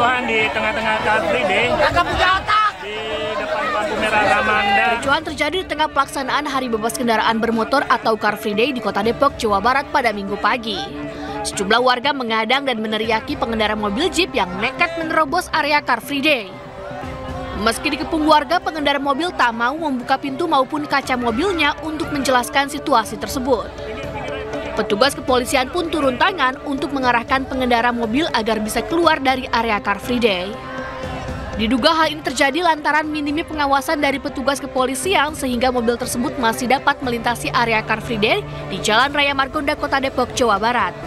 kericuhan di tengah-tengah Car Free Day di depan lampu merah Ramanda. Kericuhan terjadi di tengah pelaksanaan Hari Bebas Kendaraan Bermotor atau Car Free Day di Kota Depok, Jawa Barat pada Minggu pagi. Sejumlah warga menghadang dan meneriaki pengendara mobil Jeep yang nekat menerobos area Car Free Day. Meski dikepung warga, pengendara mobil tak mau membuka pintu maupun kaca mobilnya untuk menjelaskan situasi tersebut. Petugas kepolisian pun turun tangan untuk mengarahkan pengendara mobil agar bisa keluar dari area Car Free Day. Diduga hal ini terjadi lantaran minimnya pengawasan dari petugas kepolisian sehingga mobil tersebut masih dapat melintasi area Car Free Day di Jalan Raya Margonda, Kota Depok, Jawa Barat.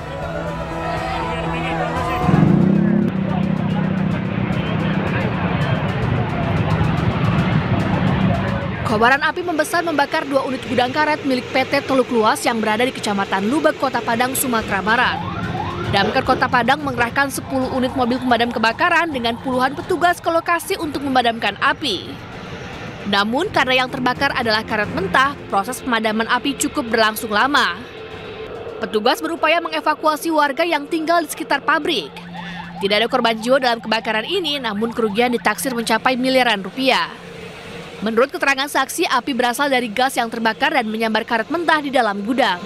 Kobaran api membesar membakar 2 unit gudang karet milik PT Teluk Luas yang berada di Kecamatan Lubek, Kota Padang, Sumatera Barat. Damkar Kota Padang mengerahkan 10 unit mobil pemadam kebakaran dengan puluhan petugas ke lokasi untuk memadamkan api. Namun karena yang terbakar adalah karet mentah, proses pemadaman api cukup berlangsung lama. Petugas berupaya mengevakuasi warga yang tinggal di sekitar pabrik. Tidak ada korban jiwa dalam kebakaran ini, namun kerugian ditaksir mencapai miliaran rupiah. Menurut keterangan saksi, api berasal dari gas yang terbakar dan menyambar karet mentah di dalam gudang.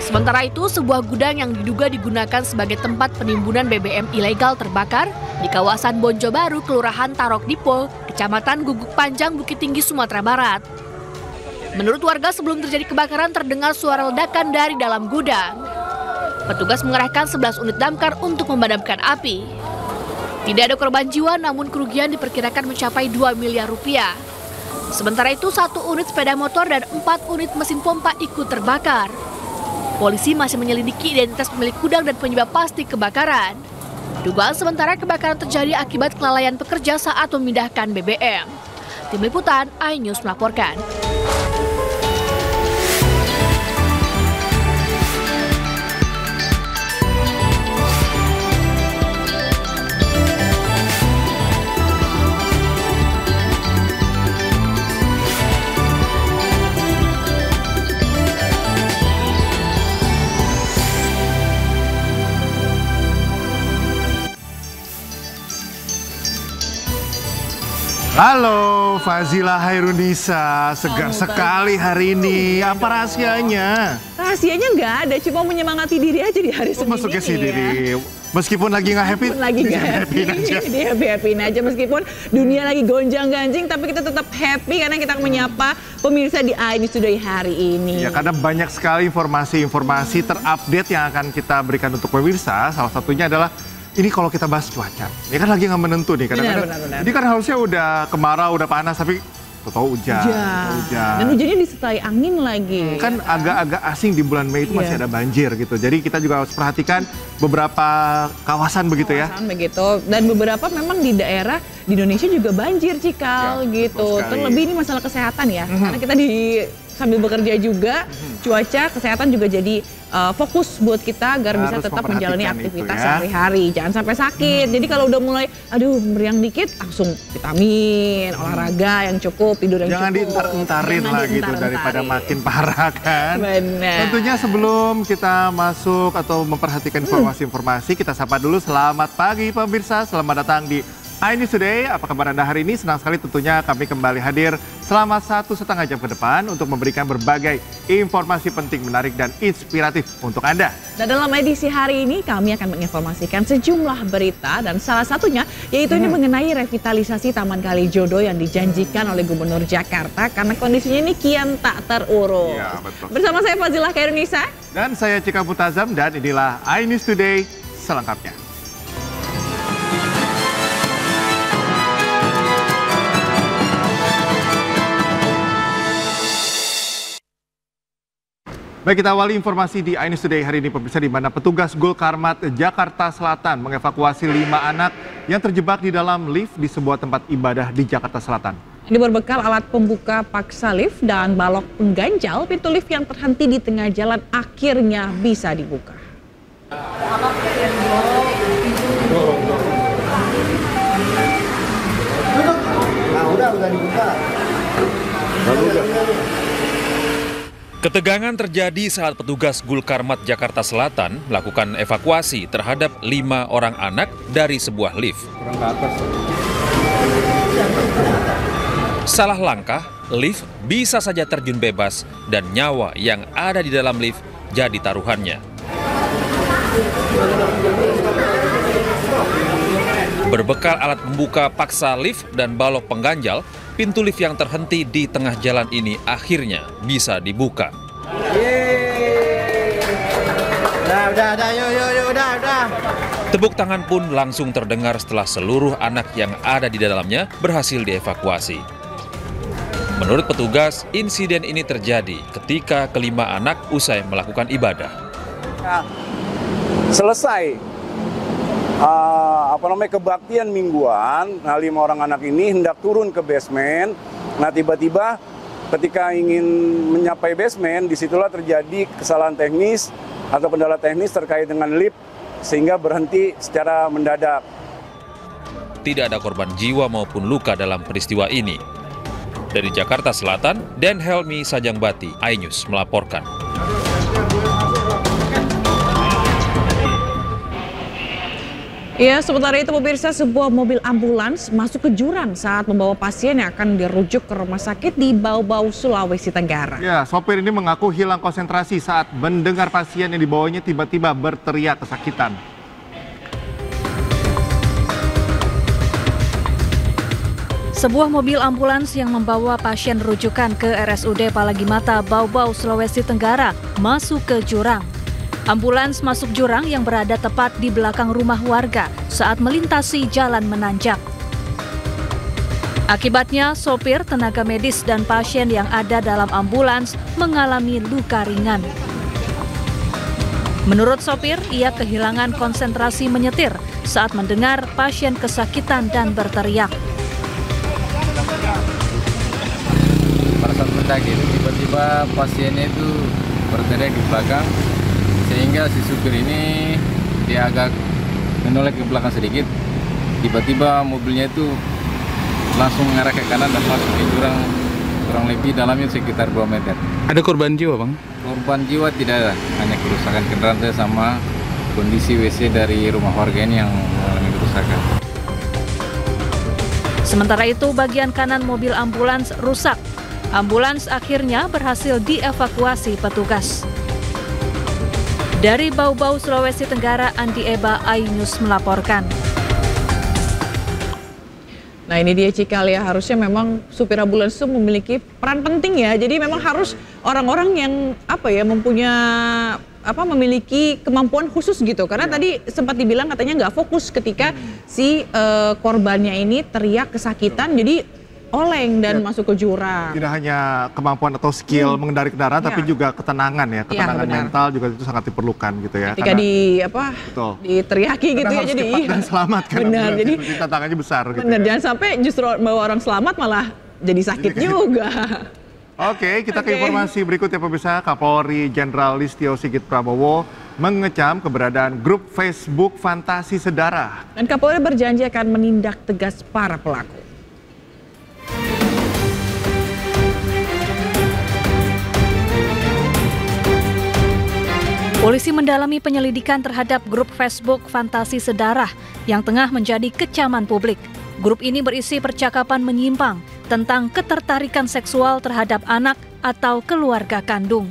Sementara itu, sebuah gudang yang diduga digunakan sebagai tempat penimbunan BBM ilegal terbakar di kawasan Bonjo Baru, Kelurahan Tarok Dipo, Kecamatan Guguk Panjang, Bukit Tinggi, Sumatera Barat. Menurut warga, sebelum terjadi kebakaran terdengar suara ledakan dari dalam gudang. Petugas mengerahkan 11 unit damkar untuk memadamkan api. Tidak ada korban jiwa, namun kerugian diperkirakan mencapai 2 miliar rupiah. Sementara itu, 1 unit sepeda motor dan 4 unit mesin pompa ikut terbakar. Polisi masih menyelidiki identitas pemilik gudang dan penyebab pasti kebakaran. Dugaan sementara kebakaran terjadi akibat kelalaian pekerja saat memindahkan BBM. Tim Liputan, iNews melaporkan. Halo, Fazila Hairunisa, segar sekali hari ini. Apa rahasianya? Rahasianya nggak ada, cuma menyemangati diri aja di hari Senin Masuk ke ini diri. Meskipun lagi nggak happy, dia happy aja. Meskipun dunia lagi gonjang-ganjing, tapi kita tetap happy karena kita menyapa pemirsa di iNews Today hari ini. Ya, karena banyak sekali informasi-informasi terupdate yang akan kita berikan untuk pemirsa. Salah satunya adalah ini kalau kita bahas cuaca, ini kan lagi nggak menentu nih kadang-kadang. Ini kan harusnya udah kemarau, udah panas, tapi tahu hujan. Dan hujannya disertai angin lagi. Kan agak-agak asing di bulan Mei itu masih ada banjir gitu. Jadi kita juga harus perhatikan beberapa kawasan begitu ya. Begitu. Dan beberapa memang di daerah di Indonesia juga banjir, Cikal gitu. Terlebih ini masalah kesehatan ya. Karena kita sambil bekerja juga, cuaca, kesehatan juga jadi fokus buat kita agar bisa tetap menjalani aktivitas sehari-hari. Jangan sampai sakit. Jadi kalau udah mulai, aduh meriang dikit, langsung vitamin, olahraga yang cukup, tidur yang Jangan cukup. Jangan diintar-intarin lah gitu, daripada makin parah kan. Benar. Tentunya sebelum kita masuk atau memperhatikan informasi-informasi, kita sapa dulu. Selamat pagi pemirsa, selamat datang di iNews Today. Apa kabar Anda hari ini? Senang sekali tentunya kami kembali hadir selama 1,5 jam ke depan untuk memberikan berbagai informasi penting, menarik, dan inspiratif untuk Anda. Dan dalam edisi hari ini kami akan menginformasikan sejumlah berita dan salah satunya yaitu ini mengenai revitalisasi Taman Kalijodo yang dijanjikan oleh Gubernur Jakarta karena kondisinya ini kian tak terurus. Ya, betul. Bersama saya Fazila Hairunisa. Dan saya Cika Mutazam dan inilah iNews Today selengkapnya. Baik, kita awali informasi di iNews Today hari ini pemirsa, di mana petugas Gul Karmat Jakarta Selatan mengevakuasi 5 anak yang terjebak di dalam lift di sebuah tempat ibadah di Jakarta Selatan. Ini berbekal alat pembuka paksa lift dan balok pengganjal, pintu lift yang terhenti di tengah jalan akhirnya bisa dibuka. Nah, udah dibuka. Ketegangan terjadi saat petugas Gulkarmat Jakarta Selatan melakukan evakuasi terhadap 5 orang anak dari sebuah lift. Salah langkah, lift bisa saja terjun bebas dan nyawa yang ada di dalam lift jadi taruhannya. Berbekal alat pembuka paksa lift dan balok pengganjal, pintu lift yang terhenti di tengah jalan ini akhirnya bisa dibuka. Udah. Tepuk tangan pun langsung terdengar setelah seluruh anak yang ada di dalamnya berhasil dievakuasi. Menurut petugas, insiden ini terjadi ketika kelima anak usai melakukan ibadah. Selesai kebaktian mingguan, 5 orang anak ini hendak turun ke basement. Nah, tiba-tiba ketika ingin mencapai basement, disitulah terjadi kesalahan teknis atau kendala teknis terkait dengan lift sehingga berhenti secara mendadak. Tidak ada korban jiwa maupun luka dalam peristiwa ini. Dari Jakarta Selatan, Dan Helmi Sajangbati, iNews melaporkan. Ya, sementara itu pemirsa, sebuah mobil ambulans masuk ke jurang saat membawa pasien yang akan dirujuk ke rumah sakit di Bau-Bau, Sulawesi Tenggara. Ya, sopir ini mengaku hilang konsentrasi saat mendengar pasien yang dibawanya tiba-tiba berteriak kesakitan. Sebuah mobil ambulans yang membawa pasien rujukan ke RSUD Palagimata, Bau-Bau, Sulawesi Tenggara masuk ke jurang. Ambulans masuk jurang yang berada tepat di belakang rumah warga saat melintasi jalan menanjak. Akibatnya, sopir, tenaga medis, dan pasien yang ada dalam ambulans mengalami luka ringan. Menurut sopir, ia kehilangan konsentrasi menyetir saat mendengar pasien kesakitan dan berteriak. Pada saat mendaki itu tiba-tiba pasiennya itu berteriak di belakang, sehingga si supir ini dia agak menoleh ke belakang sedikit. Tiba-tiba mobilnya itu langsung mengarah ke kanan dan masuk ke jurang, kurang lebih dalamnya sekitar 2 meter. Ada korban jiwa, Bang? Korban jiwa tidak ada, hanya kerusakan kendaraan saya sama kondisi WC dari rumah warga ini yang mengalami kerusakan. Sementara itu, bagian kanan mobil ambulans rusak. Ambulans akhirnya berhasil dievakuasi petugas. Dari Bau-Bau, Sulawesi Tenggara, Andi Eba, iNews melaporkan. Nah, ini dia Cikal ya, harusnya memang supir ambulans itu memiliki peran penting ya. Jadi memang harus orang-orang yang memiliki kemampuan khusus gitu. Karena tadi sempat dibilang katanya nggak fokus ketika si korbannya ini teriak kesakitan, jadi oleng dan masuk ke jurang. Tidak hanya kemampuan atau skill mengendari kendaraan, tapi juga ketenangan ya, ketenangan mental juga itu sangat diperlukan gitu ya. Ketika diteriaki gitu ya, jadi cepat dan selamat kan. Benar, jadi tantangannya besar gitu. Benar, jangan sampai justru bawa orang selamat malah jadi sakit juga. Oke, kita ke informasi berikutnya pemirsa. Kapolri Jenderal Listio Sigit Prabowo mengecam keberadaan grup Facebook Fantasi Sedarah. Dan Kapolri berjanji akan menindak tegas para pelaku. Polisi mendalami penyelidikan terhadap grup Facebook Fantasi Sedarah yang tengah menjadi kecaman publik. Grup ini berisi percakapan menyimpang tentang ketertarikan seksual terhadap anak atau keluarga kandung.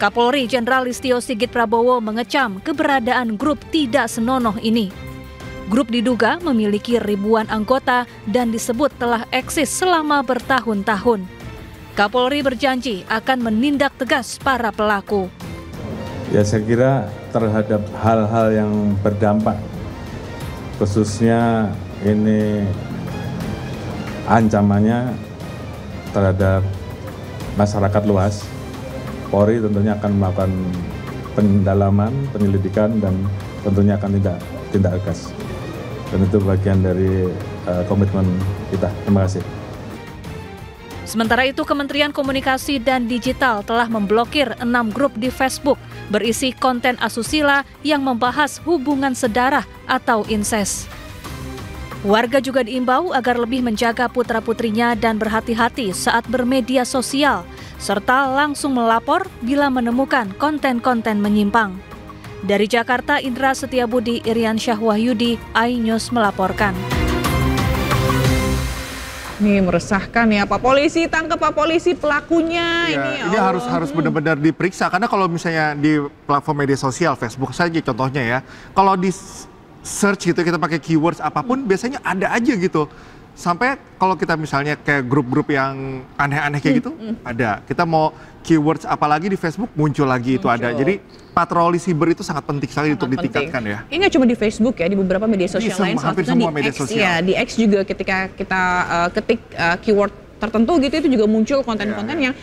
Kapolri Jenderal Listio Sigit Prabowo mengecam keberadaan grup tidak senonoh ini. Grup diduga memiliki ribuan anggota dan disebut telah eksis selama bertahun-tahun. Kapolri berjanji akan menindak tegas para pelaku. Ya, saya kira terhadap hal-hal yang berdampak, khususnya ini ancamannya terhadap masyarakat luas, Polri tentunya akan melakukan pendalaman, penyelidikan, dan tentunya akan tindak tegas. Dan itu bagian dari komitmen kita. Terima kasih. Sementara itu, Kementerian Komunikasi dan Digital telah memblokir 6 grup di Facebook berisi konten asusila yang membahas hubungan sedarah atau insest. Warga juga diimbau agar lebih menjaga putra-putrinya dan berhati-hati saat bermedia sosial, serta langsung melapor bila menemukan konten-konten menyimpang. Dari Jakarta, Indra Setiabudi, Irian Syah Wahyudi, iNews melaporkan. Nih meresahkan ya, Pak Polisi, tangkap Pak Polisi pelakunya. Ya, ini harus benar-benar diperiksa, karena kalau misalnya di platform media sosial, Facebook saja contohnya ya, kalau di search gitu kita pakai keywords apapun biasanya ada aja gitu. Sampai kalau kita misalnya kayak grup-grup yang aneh-aneh kayak gitu, ada. Kita mau keywords apalagi di Facebook muncul lagi itu ada. Jadi patroli siber itu sangat penting sekali untuk ditingkatkan ya. Ini nggak cuma di Facebook ya, di beberapa media sosial lain, hampir semua media X sosial. ya. Di X juga ketika kita ketik keyword tertentu gitu, itu juga muncul konten-konten yang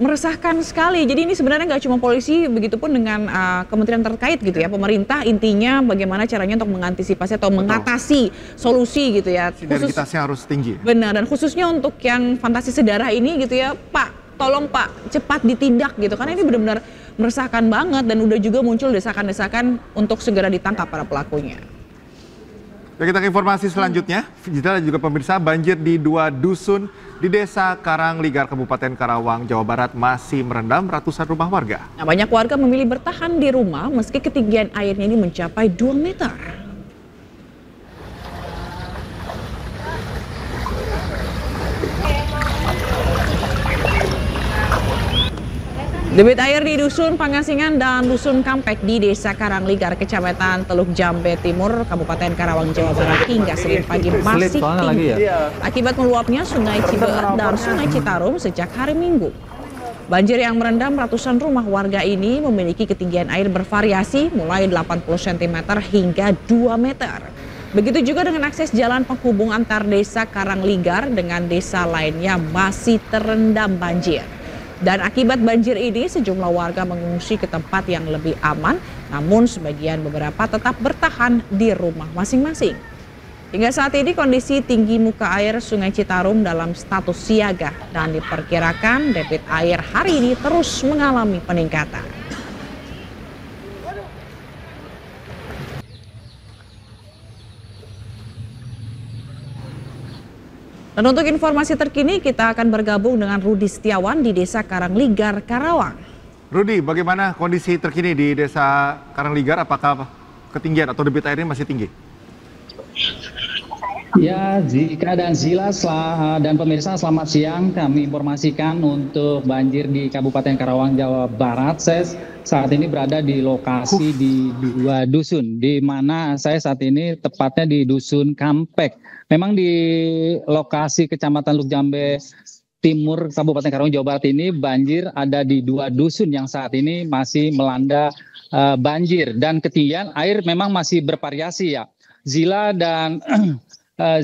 meresahkan sekali. Jadi ini sebenarnya nggak cuma polisi, begitupun dengan kementerian terkait gitu ya. Pemerintah intinya bagaimana caranya untuk mengantisipasi atau mengatasi solusi gitu ya. Sinergitasnya harus tinggi. Benar, dan khususnya untuk yang fantasi sedarah ini gitu ya, Pak, tolong Pak cepat ditindak gitu. Karena ini benar-benar meresahkan banget dan udah juga muncul desakan-desakan untuk segera ditangkap para pelakunya. Ya, kita ke informasi selanjutnya. Kita dan juga pemirsa, banjir di 2 dusun di Desa Karangligar, Kabupaten Karawang, Jawa Barat masih merendam ratusan rumah warga. Nah, banyak warga memilih bertahan di rumah meski ketinggian airnya ini mencapai 2 meter. Debit air di Dusun Pangasingan dan Dusun Kampek di Desa Karangligar, Kecamatan Teluk Jambe Timur, Kabupaten Karawang, Jawa Barat hingga Senin pagi masih tinggi akibat meluapnya Sungai Cibeet dan Sungai Citarum sejak hari Minggu. Banjir yang merendam ratusan rumah warga ini memiliki ketinggian air bervariasi mulai 80 cm hingga 2 meter. Begitu juga dengan akses jalan penghubung antar Desa Karangligar dengan desa lainnya masih terendam banjir. Dan akibat banjir ini sejumlah warga mengungsi ke tempat yang lebih aman, namun sebagian beberapa tetap bertahan di rumah masing-masing. Hingga saat ini kondisi tinggi muka air Sungai Citarum dalam status siaga dan diperkirakan debit air hari ini terus mengalami peningkatan. Dan untuk informasi terkini kita akan bergabung dengan Rudi Setiawan di Desa Karangligar, Karawang. Rudi, bagaimana kondisi terkini di Desa Karangligar? Apakah ketinggian atau debit airnya masih tinggi? Ya, Zika dan Zila dan pemirsa, selamat siang. Kami informasikan untuk banjir di Kabupaten Karawang, Jawa Barat. Saya saat ini berada di lokasi di 2 dusun, di mana saya saat ini tepatnya di Dusun Kampek. Memang di lokasi Kecamatan Teluk Jambe Timur, Kabupaten Karawang, Jawa Barat ini banjir ada di 2 dusun yang saat ini masih melanda banjir. Dan ketinggian air memang masih bervariasi ya. Zila dan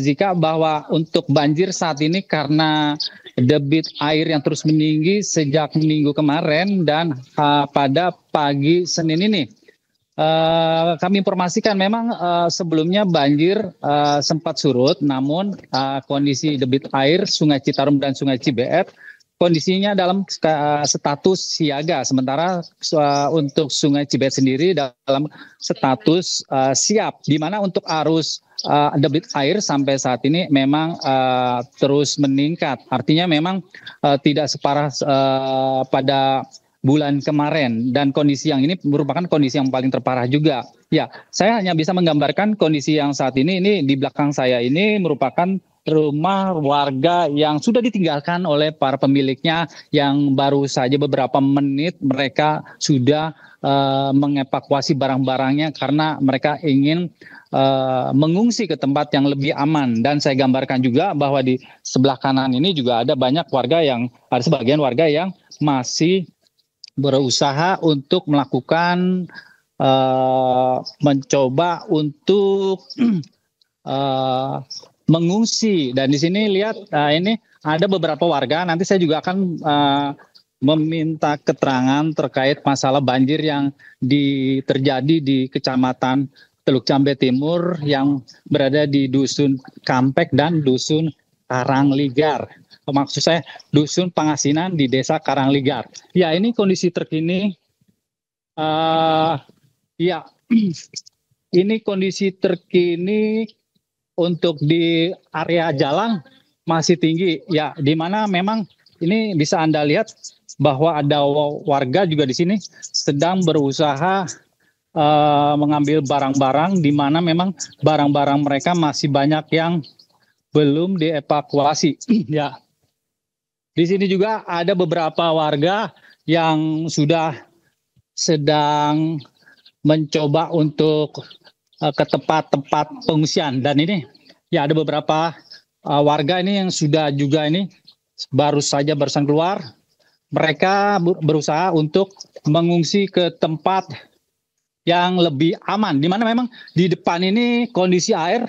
Zika, bahwa untuk banjir saat ini karena debit air yang terus meninggi sejak minggu kemarin dan pada pagi Senin ini. Kami informasikan memang sebelumnya banjir sempat surut, namun kondisi debit air Sungai Citarum dan Sungai Cibeet kondisinya dalam status siaga, sementara untuk Sungai Cibeet sendiri dalam status siap, di mana untuk arus debit air sampai saat ini memang terus meningkat. Artinya memang tidak separah pada bulan kemarin, dan kondisi yang ini merupakan kondisi yang paling terparah juga. Ya, saya hanya bisa menggambarkan kondisi yang saat ini di belakang saya ini merupakan rumah warga yang sudah ditinggalkan oleh para pemiliknya, yang baru saja beberapa menit mereka sudah mengevakuasi barang-barangnya karena mereka ingin mengungsi ke tempat yang lebih aman. Dan saya gambarkan juga bahwa di sebelah kanan ini juga ada banyak warga ada sebagian warga yang masih berusaha untuk melakukan mencoba untuk mengungsi. Dan di sini lihat ini ada beberapa warga. Nanti saya juga akan meminta keterangan terkait masalah banjir yang terjadi di Kecamatan Teluk Jambe Timur yang berada di Dusun Kampek dan Dusun Karangligar. Maksud saya Dusun Pangasinan di Desa Karangligar. Ya, ini kondisi terkini. Ya, ini kondisi terkini untuk di area jalan masih tinggi. Ya, di mana memang ini bisa Anda lihat bahwa ada warga juga di sini sedang berusaha mengambil barang-barang di mana memang barang-barang mereka masih banyak yang belum dievakuasi. Ya. Di sini juga ada beberapa warga yang sudah sedang mencoba untuk ke tempat-tempat pengungsian, dan ini ya ada beberapa warga ini yang sudah juga ini baru saja barusan keluar. Mereka berusaha untuk mengungsi ke tempat yang lebih aman, di mana memang di depan ini kondisi air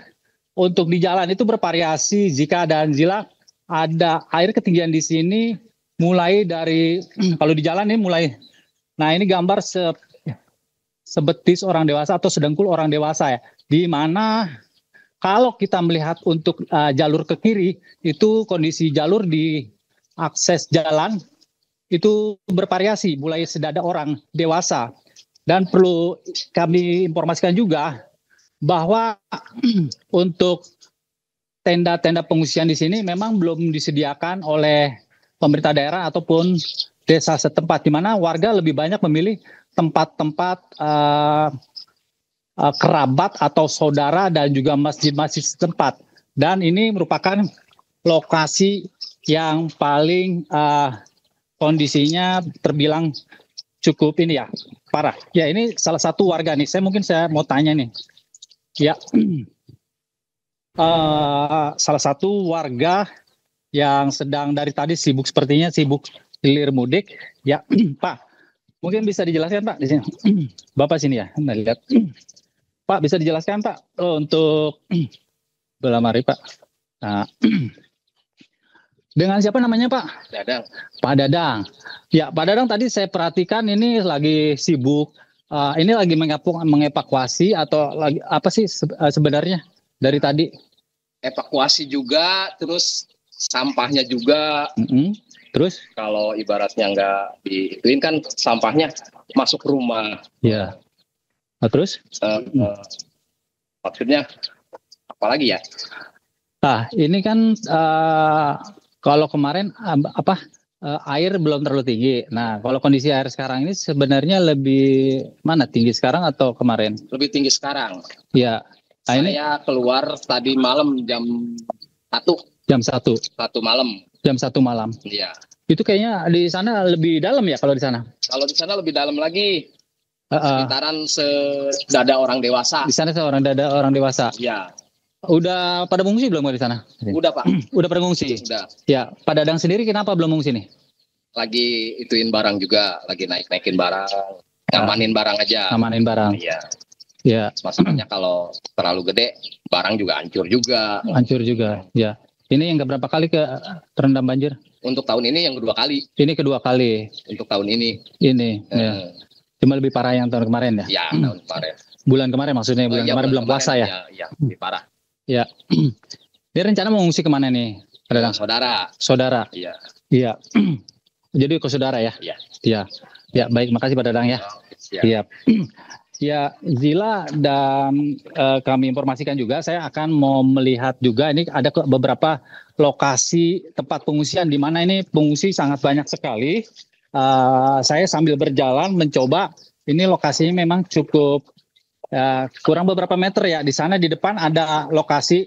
untuk di jalan itu bervariasi. Zika dan Zila, ada air ketinggian di sini mulai dari kalau di jalan ini mulai, nah ini gambar sebetis orang dewasa atau sedengkul orang dewasa ya, di mana kalau kita melihat untuk jalur ke kiri itu kondisi jalur di akses jalan itu bervariasi mulai sedada orang dewasa. Dan perlu kami informasikan juga bahwa untuk tenda-tenda pengungsian di sini memang belum disediakan oleh pemerintah daerah ataupun desa setempat, di mana warga lebih banyak memilih tempat-tempat kerabat atau saudara dan juga masjid-masjid setempat. Dan ini merupakan lokasi yang paling kondisinya terbilang cukup ini ya, parah. Ya, ini salah satu warga nih. Saya mau tanya nih. Ya, salah satu warga yang sedang dari tadi sepertinya sibuk hilir mudik. Ya, Pak, mungkin bisa dijelaskan Pak di sini. Bapak sini ya, Anda lihat. Pak, bisa dijelaskan Pak untuk belah mari Pak. Nah, dengan siapa namanya Pak? Dadang. Pak Dadang. Ya, Pak Dadang tadi saya perhatikan ini lagi sibuk. Ini lagi mengevakuasi atau lagi apa sih sebenarnya dari tadi? Evakuasi juga, terus sampahnya juga. Terus? Kalau ibaratnya nggak diituin kan sampahnya masuk rumah. Ya. Nah, terus? Maksudnya apa lagi ya? Nah, ini kan kalau kemarin air belum terlalu tinggi. Nah, kalau kondisi air sekarang ini sebenarnya lebih mana, tinggi sekarang atau kemarin? Lebih tinggi sekarang. Iya. Nah, saya keluar tadi malam jam 1. Jam 1. 1 malam. Jam 1 malam. Iya. Itu kayaknya di sana lebih dalam ya kalau di sana? Kalau di sana lebih dalam lagi. Sekitaran sedada orang dewasa. Di sana dada orang dewasa. Iya. Udah pada mengungsi belum di sana? Udah Pak. Udah pada mengungsi? Udah. Ya, Pak Dadang sendiri kenapa belum mengungsi nih? Lagi ituin barang juga, lagi naikin barang, ngamanin barang aja. Ngamanin barang. Iya. Ya. Masalahnya kalau terlalu gede, barang juga hancur juga. Hancur juga, ya. Ini yang berapa kali terendam banjir? Untuk tahun ini yang kedua kali. Ini kedua kali. Untuk tahun ini. Ini, ya. Cuma lebih parah yang tahun kemarin ya? Ya, tahun kemarin. Bulan kemarin maksudnya, bulan kemarin belum puasa ya? Iya, lebih parah. Ya. Ini rencana mau ngungsi kemana nih? Saudara. Saudara? Iya. Iya. Jadi ke saudara ya? Iya. Iya. Ya, baik. Makasih Pak Dadang ya. Siap. Ya, Zila dan kami informasikan juga, saya akan mau melihat juga ini ada beberapa lokasi tempat pengungsian di mana ini pengungsi sangat banyak sekali. Saya sambil berjalan mencoba, ini lokasinya memang cukup kurang beberapa meter ya. Di sana di depan ada lokasi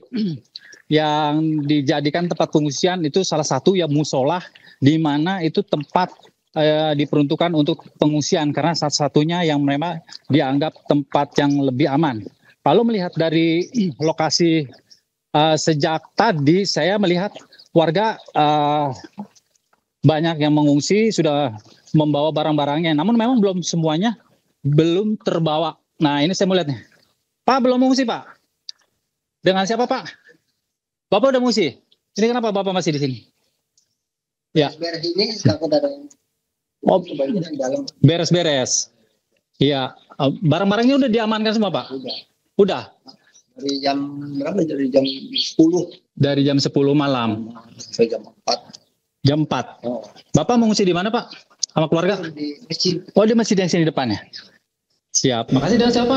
yang dijadikan tempat pengungsian, itu salah satu ya musola, di mana itu tempat diperuntukkan untuk pengungsian karena satu-satunya yang memang dianggap tempat yang lebih aman. Lalu melihat dari lokasi sejak tadi saya melihat warga banyak yang mengungsi, sudah membawa barang-barangnya, namun memang belum semuanya belum terbawa. Nah, ini saya mau lihat nih. Pak, belum mengungsi, Pak? Dengan siapa, Pak? Bapak udah mengungsi? Ini kenapa Bapak masih di sini? Ya. Beres ini takut ada yang dalam. Beres-beres. Iya. Barang-barangnya udah diamankan semua, Pak? Udah. Dari jam berapa? Dari jam 10. Dari jam 10 malam. Sampai jam 4. Jam 4. Oh. Bapak mengungsi di mana, Pak? Sama keluarga? Di masjid. Oh, di masjid yang sini depannya. Siap. Makasih. Dengan siapa?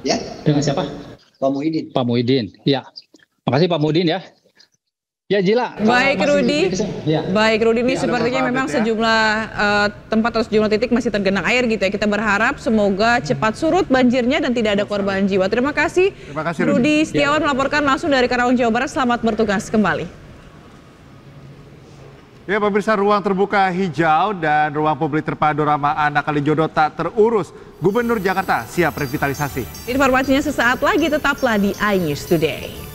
Ya. Dengan siapa? Pak Muhyiddin. Pak Muhyiddin. Ya. Makasih Pak Muhyiddin ya. Ya Jila. Baik Rudi, ya. Baik Rudi, ini Ya, sepertinya memang sejumlah tempat atau sejumlah titik masih tergenang air gitu ya. Kita berharap semoga cepat surut banjirnya dan tidak ada korban jiwa. Terima kasih Rudi Setiawan melaporkan langsung dari Karawang, Jawa Barat. Selamat bertugas kembali. Ya pemirsa, ruang terbuka hijau dan ruang publik terpadu ramah anak Kalijodo tak terurus. Gubernur Jakarta siap revitalisasi. Informasinya sesaat lagi, tetaplah di iNews Today.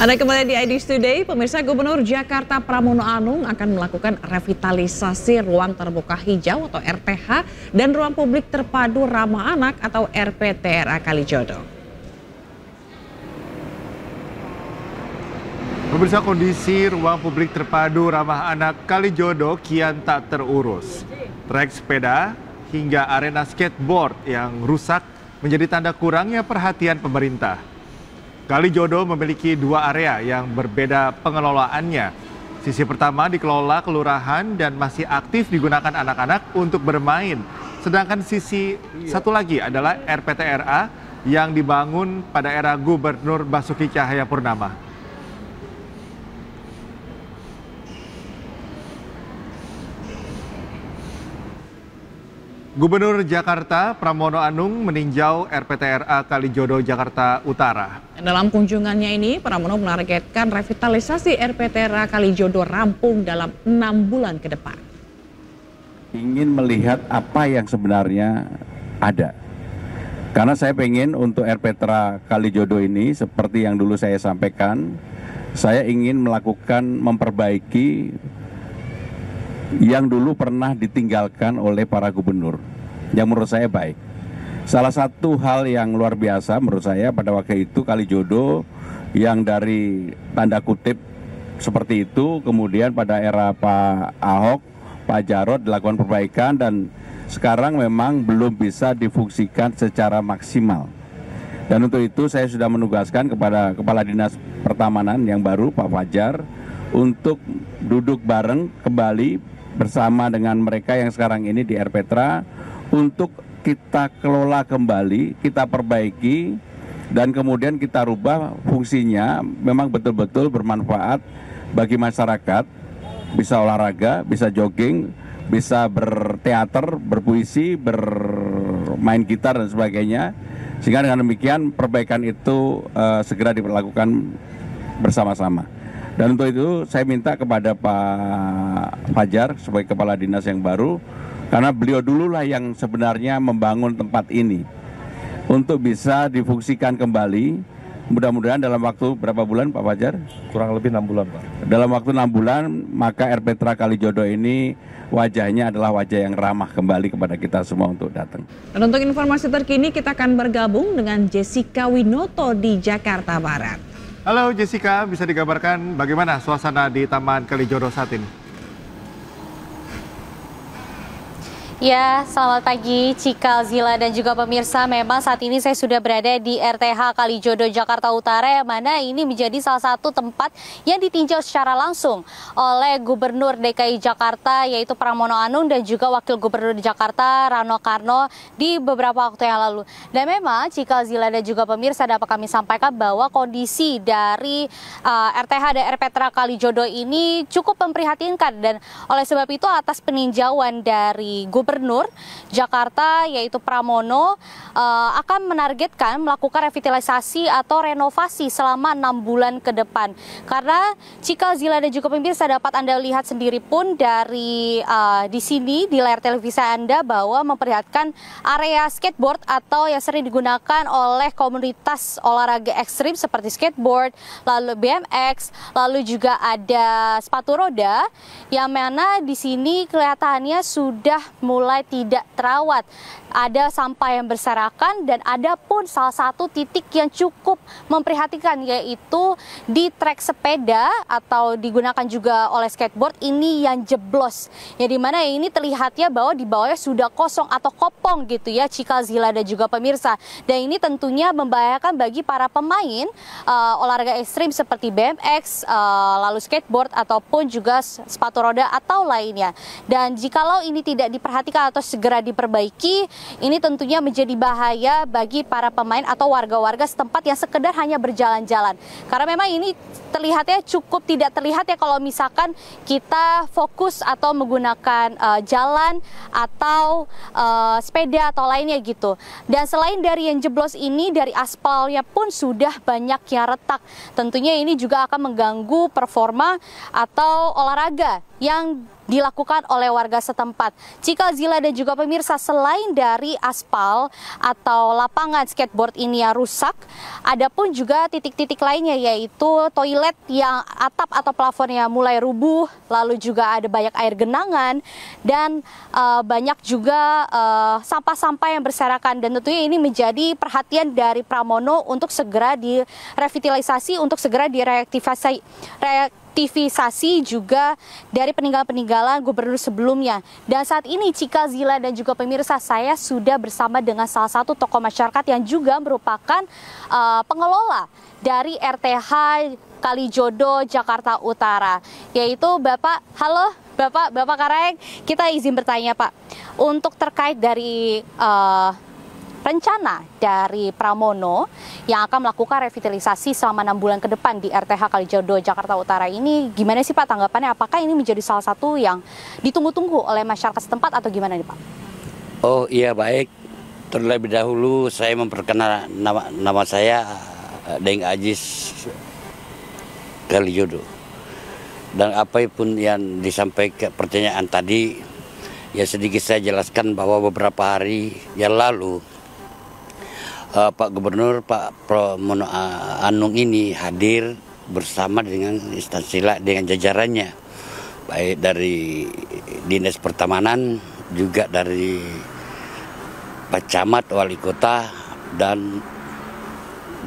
Anda kembali di iNews Today. Pemirsa, Gubernur Jakarta Pramono Anung akan melakukan revitalisasi ruang terbuka hijau atau RTH dan ruang publik terpadu ramah anak atau RPTRA Kalijodo. Pemirsa, kondisi ruang publik terpadu ramah anak Kalijodo kian tak terurus. Trek sepeda hingga arena skateboard yang rusak menjadi tanda kurangnya perhatian pemerintah. Kalijodo memiliki dua area yang berbeda pengelolaannya. Sisi pertama dikelola kelurahan dan masih aktif digunakan anak-anak untuk bermain. Sedangkan sisi satu lagi adalah RPTRA yang dibangun pada era Gubernur Basuki Cahayapurnama. Gubernur Jakarta Pramono Anung meninjau RPTRA Kalijodo Jakarta Utara. Dalam kunjungannya ini, Pramono menargetkan revitalisasi RPTRA Kalijodo rampung dalam 6 bulan ke depan. Ingin melihat apa yang sebenarnya ada. Karena saya pengen untuk RPTRA Kalijodo ini seperti yang dulu saya sampaikan, saya ingin memperbaiki yang dulu pernah ditinggalkan oleh para gubernur, yang menurut saya baik. Salah satu hal yang luar biasa menurut saya pada waktu itu Kalijodo yang dari tanda kutip seperti itu, kemudian pada era Pak Ahok, Pak Jarot dilakukan perbaikan dan sekarang memang belum bisa difungsikan secara maksimal. Dan untuk itu saya sudah menugaskan kepada Kepala Dinas Pertamanan yang baru Pak Fajar untuk duduk bareng kembali bersama dengan mereka yang sekarang ini di RPTRA untuk kita kelola kembali, kita perbaiki dan kemudian kita rubah fungsinya memang betul-betul bermanfaat bagi masyarakat, bisa olahraga, bisa jogging, bisa berteater, berpuisi, bermain gitar dan sebagainya, sehingga dengan demikian perbaikan itu segera dilakukan bersama-sama. Dan untuk itu saya minta kepada Pak Fajar sebagai Kepala Dinas yang baru, karena beliau dululah yang sebenarnya membangun tempat ini untuk bisa difungsikan kembali. Mudah-mudahan dalam waktu berapa bulan Pak Fajar? Kurang lebih 6 bulan Pak. Dalam waktu 6 bulan maka RPTRA Kalijodo ini wajahnya adalah wajah yang ramah kembali kepada kita semua untuk datang. Dan untuk informasi terkini kita akan bergabung dengan Jessica Winoto di Jakarta Barat. Halo Jessica, bisa digambarkan bagaimana suasana di Taman Kalijodo saat ini? Ya, selamat pagi Cikal, Zila dan juga pemirsa. Memang saat ini saya sudah berada di RTH Kalijodo Jakarta Utara, yang mana ini menjadi salah satu tempat yang ditinjau secara langsung oleh Gubernur DKI Jakarta yaitu Pramono Anung dan juga Wakil Gubernur Jakarta Rano Karno di beberapa waktu yang lalu. Dan memang Cikal, Zila dan juga pemirsa dapat kami sampaikan bahwa kondisi dari RTH dan RPTRA Kalijodo ini cukup memprihatinkan, dan oleh sebab itu atas peninjauan dari Gubernur Jakarta yaitu Pramono akan menargetkan melakukan revitalisasi atau renovasi selama 6 bulan ke depan. Karena Cikal, Zila dan juga pemirsa dapat Anda lihat sendiri pun dari di sini di layar televisi Anda bahwa memperlihatkan area skateboard atau yang sering digunakan oleh komunitas olahraga ekstrim seperti skateboard, lalu BMX, lalu juga ada sepatu roda yang mana di sini kelihatannya sudah mulai mulai tidak terawat. Ada sampah yang berserakan dan ada pun salah satu titik yang cukup memprihatinkan, yaitu di trek sepeda atau digunakan juga oleh skateboard ini yang jeblos. Ya, dimana ini terlihatnya bahwa di bawahnya sudah kosong atau kopong gitu ya, Cikal, Zila dan juga pemirsa. Dan ini tentunya membahayakan bagi para pemain olahraga ekstrim seperti BMX, lalu skateboard ataupun juga sepatu roda atau lainnya. Dan jikalau ini tidak diperhatikan atau segera diperbaiki, ini tentunya menjadi bahaya bagi para pemain atau warga-warga setempat yang sekedar hanya berjalan-jalan. Karena memang ini terlihatnya cukup tidak terlihat ya kalau misalkan kita fokus atau menggunakan jalan atau sepeda atau lainnya gitu. Dan selain dari yang jeblos ini, dari aspalnya pun sudah banyak yang retak. Tentunya ini juga akan mengganggu performa atau olahraga yang dilakukan oleh warga setempat. Cikal, Zila dan juga pemirsa, selain dari aspal atau lapangan skateboard ini yang rusak, ada pun juga titik-titik lainnya, yaitu toilet yang atap atau plafonnya mulai rubuh, lalu juga ada banyak air genangan dan banyak juga sampah-sampah yang berserakan. Dan tentunya ini menjadi perhatian dari Pramono untuk segera direvitalisasi, untuk segera direaktivasi juga dari peninggalan-peninggalan gubernur sebelumnya. Dan saat ini Cikal, Zila dan juga pemirsa, saya sudah bersama dengan salah satu tokoh masyarakat yang juga merupakan pengelola dari RTH Kalijodo, Jakarta Utara, yaitu Bapak, halo Bapak Kareng, kita izin bertanya Pak, untuk terkait dari rencana dari Pramono yang akan melakukan revitalisasi selama 6 bulan ke depan di RTH Kalijodo, Jakarta Utara ini, gimana sih Pak tanggapannya? Apakah ini menjadi salah satu yang ditunggu-tunggu oleh masyarakat setempat atau gimana nih Pak? Oh iya, baik. Terlebih dahulu saya memperkenalkan nama saya Deng Ajis Kalijodo. Dan apapun yang disampaikan pertanyaan tadi, ya sedikit saya jelaskan bahwa beberapa hari yang lalu Pak Gubernur, Pak Pramono Anung ini hadir bersama dengan instansi dengan jajarannya, baik dari Dinas Pertamanan, juga dari Pak Camat, Wali Kota, dan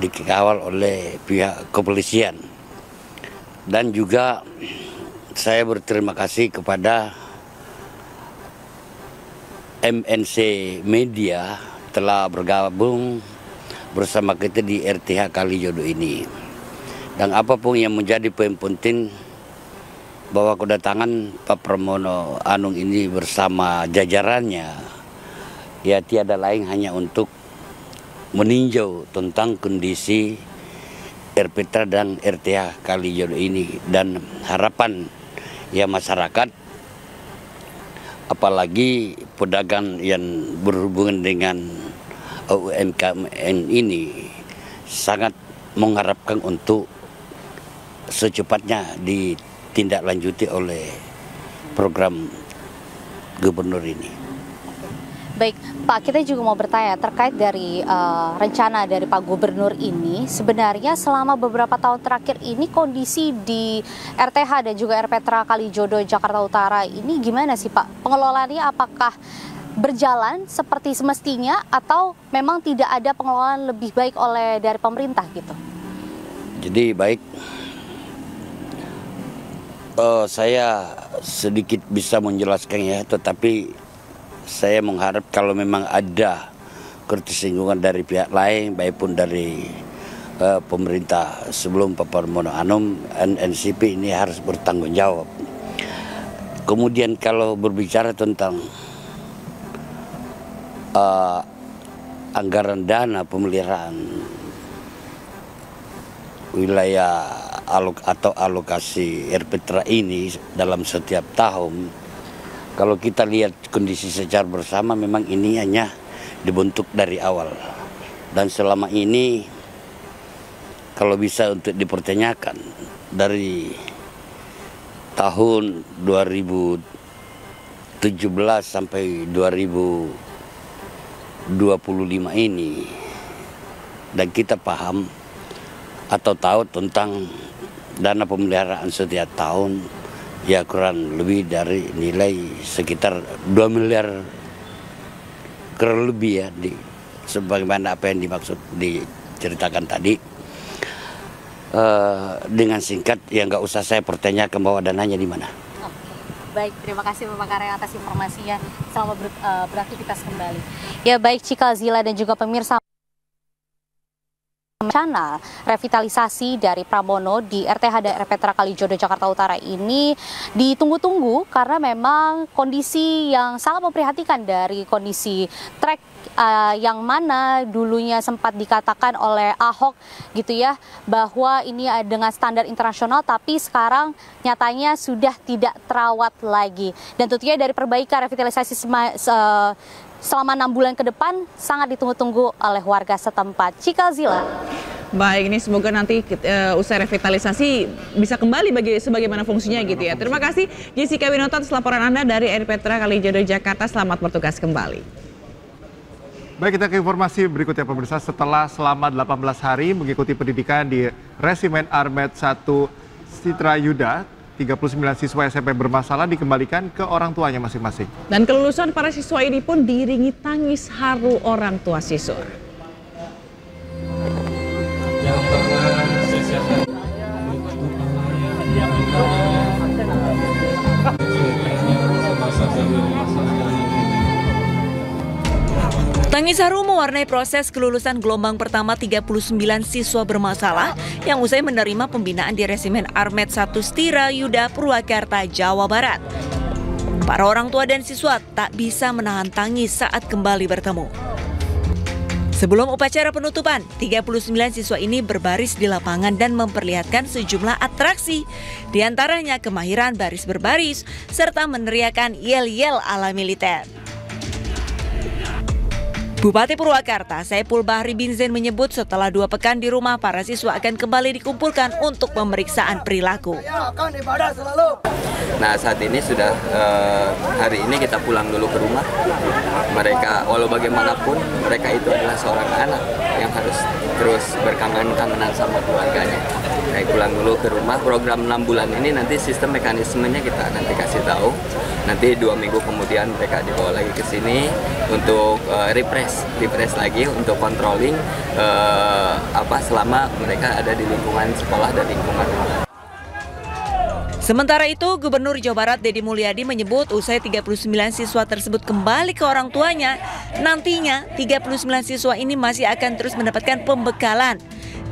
dikawal oleh pihak kepolisian. Dan juga saya berterima kasih kepada MNC Media telah bergabung bersama kita di RTH Kalijodo ini. Dan apapun yang menjadi poin penting bahwa kedatangan Pak Pramono Anung ini bersama jajarannya, ya tiada lain hanya untuk meninjau tentang kondisi RPTRA dan RTH Kalijodo ini, dan harapan ya masyarakat, apalagi pedagang yang berhubungan dengan UMKM ini, sangat mengharapkan untuk secepatnya ditindaklanjuti oleh program gubernur ini. Baik Pak, kita juga mau bertanya terkait dari rencana dari Pak Gubernur ini. Sebenarnya selama beberapa tahun terakhir ini kondisi di RTH dan juga RPTRA Kalijodo, Jakarta Utara ini gimana sih Pak? Pengelolaannya apakah berjalan seperti semestinya atau memang tidak ada pengelolaan lebih baik oleh dari pemerintah gitu? Jadi baik, saya sedikit bisa menjelaskan ya, tetapi saya mengharap kalau memang ada ketersinggungan dari pihak lain, baik pun dari pemerintah sebelum Pak Pramono Anung, NCP ini harus bertanggung jawab. Kemudian kalau berbicara tentang anggaran dana pemeliharaan wilayah atau alokasi RPTRA ini dalam setiap tahun, kalau kita lihat kondisi secara bersama, memang ini hanya dibentuk dari awal. Dan selama ini kalau bisa untuk dipertanyakan, dari tahun 2017 sampai 2025 ini, dan kita paham atau tahu tentang dana pemeliharaan setiap tahun, ya kurang lebih dari nilai sekitar 2 miliar kurang lebih ya sebagaimana apa yang dimaksud diceritakan tadi. Dengan singkat, ya nggak usah saya pertanyakan bahwa dananya di mana. Baik, terima kasih Bapak Kareng atas informasinya. Selamat beraktivitas kembali. Ya baik Cikal, Zila dan juga pemirsa. Rencana revitalisasi dari Pramono di RTH daerah Petra Kalijodo Jakarta Utara ini ditunggu-tunggu karena memang kondisi yang sangat memprihatinkan dari kondisi trek yang mana dulunya sempat dikatakan oleh Ahok gitu ya bahwa ini dengan standar internasional, tapi sekarang nyatanya sudah tidak terawat lagi. Dan tentunya dari perbaikan revitalisasi selama 6 bulan ke depan sangat ditunggu-tunggu oleh warga setempat. Cikal, Zila. Baik, ini semoga nanti usai revitalisasi bisa kembali sebagaimana fungsinya gitu ya. Terima kasih Jessica Winoto atas laporan Anda dari Petra Kalijodo Jakarta. Selamat bertugas kembali. Baik, kita ke informasi berikutnya pemirsa. Setelah selama 18 hari mengikuti pendidikan di Resimen Armet 1 Citrayuda, 39 siswa SMP bermasalah dikembalikan ke orang tuanya masing-masing. Dan kelulusan para siswa ini pun diiringi tangis haru orang tua siswa. Tangis haru mewarnai proses kelulusan gelombang pertama 39 siswa bermasalah yang usai menerima pembinaan di Resimen Armet 1 Citrayuda, Purwakarta, Jawa Barat. Para orang tua dan siswa tak bisa menahan tangis saat kembali bertemu. Sebelum upacara penutupan, 39 siswa ini berbaris di lapangan dan memperlihatkan sejumlah atraksi, di antaranya kemahiran baris berbaris serta meneriakan yel-yel ala militer. Bupati Purwakarta, Saiful Bahri bin Zain menyebut setelah 2 pekan di rumah, para siswa akan kembali dikumpulkan untuk pemeriksaan perilaku. Nah, saat ini sudah hari ini kita pulang dulu ke rumah. Mereka, walau bagaimanapun, mereka itu adalah seorang anak yang harus terus berkangen-kangenan sama keluarganya. Baik, pulang dulu ke rumah. Program 6 bulan ini nanti sistem mekanismenya kita nanti kasih tahu. Nanti 2 minggu kemudian mereka dibawa lagi ke sini untuk refresh lagi untuk controlling selama mereka ada di lingkungan sekolah dan lingkungan rumah. Sementara itu, Gubernur Jawa Barat Deddy Mulyadi menyebut usai 39 siswa tersebut kembali ke orang tuanya, nantinya 39 siswa ini masih akan terus mendapatkan pembekalan.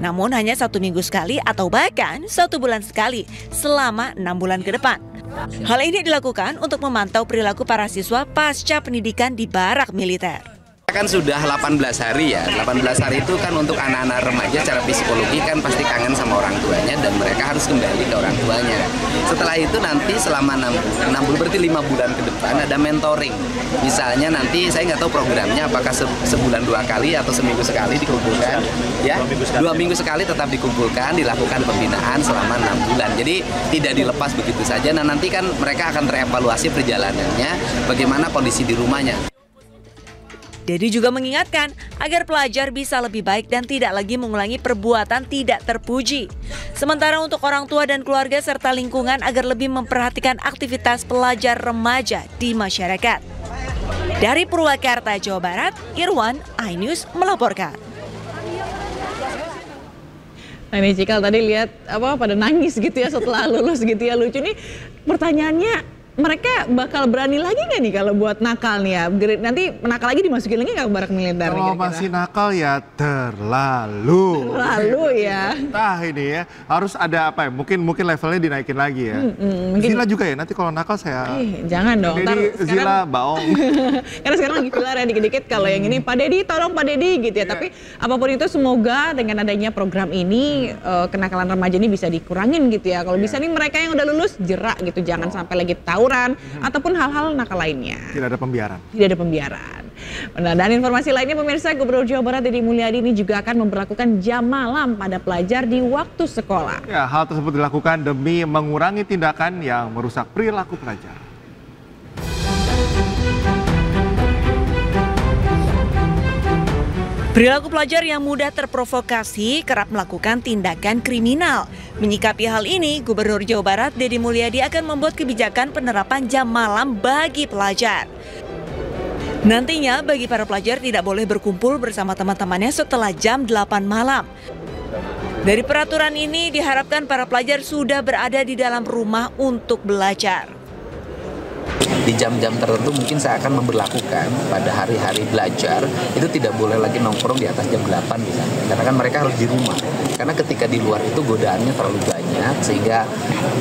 Namun hanya 1 minggu sekali atau bahkan 1 bulan sekali selama 6 bulan ke depan. Hal ini dilakukan untuk memantau perilaku para siswa pasca pendidikan di barak militer. Kan sudah 18 hari ya, 18 hari itu kan untuk anak-anak remaja secara psikologi kan pasti kangen sama orang tuanya dan mereka harus kembali ke orang tuanya. Setelah itu nanti selama 6 bulan, berarti 5 bulan ke depan ada mentoring. Misalnya nanti saya nggak tahu programnya apakah sebulan 2 kali atau seminggu sekali dikumpulkan. Ya, 2 minggu sekali tetap dikumpulkan, dilakukan pembinaan selama 6 bulan. Jadi tidak dilepas begitu saja. Nah, nanti kan mereka akan terevaluasi perjalanannya, bagaimana kondisi di rumahnya. Deddy juga mengingatkan agar pelajar bisa lebih baik dan tidak lagi mengulangi perbuatan tidak terpuji. Sementara untuk orang tua dan keluarga serta lingkungan agar lebih memperhatikan aktivitas pelajar remaja di masyarakat. Dari Purwakarta, Jawa Barat, Irwan, iNews melaporkan. Nah ini Cikal tadi lihat pada nangis gitu ya setelah lulus gitu ya, lucu nih pertanyaannya. Mereka bakal berani lagi nggak nih kalau buat nakal nih ya? Nanti nakal lagi dimasukin lagi nggak ke barak militer? Kalau masih nakal ya terlalu. Terlalu ya. Nah ini ya harus ada apa ya? Mungkin levelnya dinaikin lagi ya. Mungkin... Zila juga ya. Nanti kalau nakal saya. Jangan dong. Jadi Zila baong. Karena sekarang lagi viral ya dikit-dikit. Kalau yang ini Pak Deddy, tolong Pak Deddy gitu ya. Tapi apapun itu semoga dengan adanya program ini kenakalan remaja ini bisa dikurangin gitu ya. Kalau bisa nih mereka yang udah lulus jerak gitu. Jangan sampai lagi tahu ataupun hal-hal nakal lainnya. Tidak ada pembiaran. Tidak ada pembiaran. Nah, dan informasi lainnya pemirsa, Gubernur Jawa Barat Deddy Mulyadi ini juga akan memperlakukan jam malam pada pelajar di waktu sekolah. Ya, hal tersebut dilakukan demi mengurangi tindakan yang merusak perilaku pelajar. Perilaku pelajar yang mudah terprovokasi kerap melakukan tindakan kriminal. Menyikapi hal ini, Gubernur Jawa Barat Deddy Mulyadi akan membuat kebijakan penerapan jam malam bagi pelajar. Nantinya bagi para pelajar tidak boleh berkumpul bersama teman-temannya setelah jam 8 malam. Dari peraturan ini diharapkan para pelajar sudah berada di dalam rumah untuk belajar. Di jam-jam tertentu mungkin saya akan memberlakukan pada hari-hari belajar itu tidak boleh lagi nongkrong di atas jam 8 misalnya, karena kan mereka harus di rumah. Karena ketika di luar itu godaannya terlalu banyak, sehingga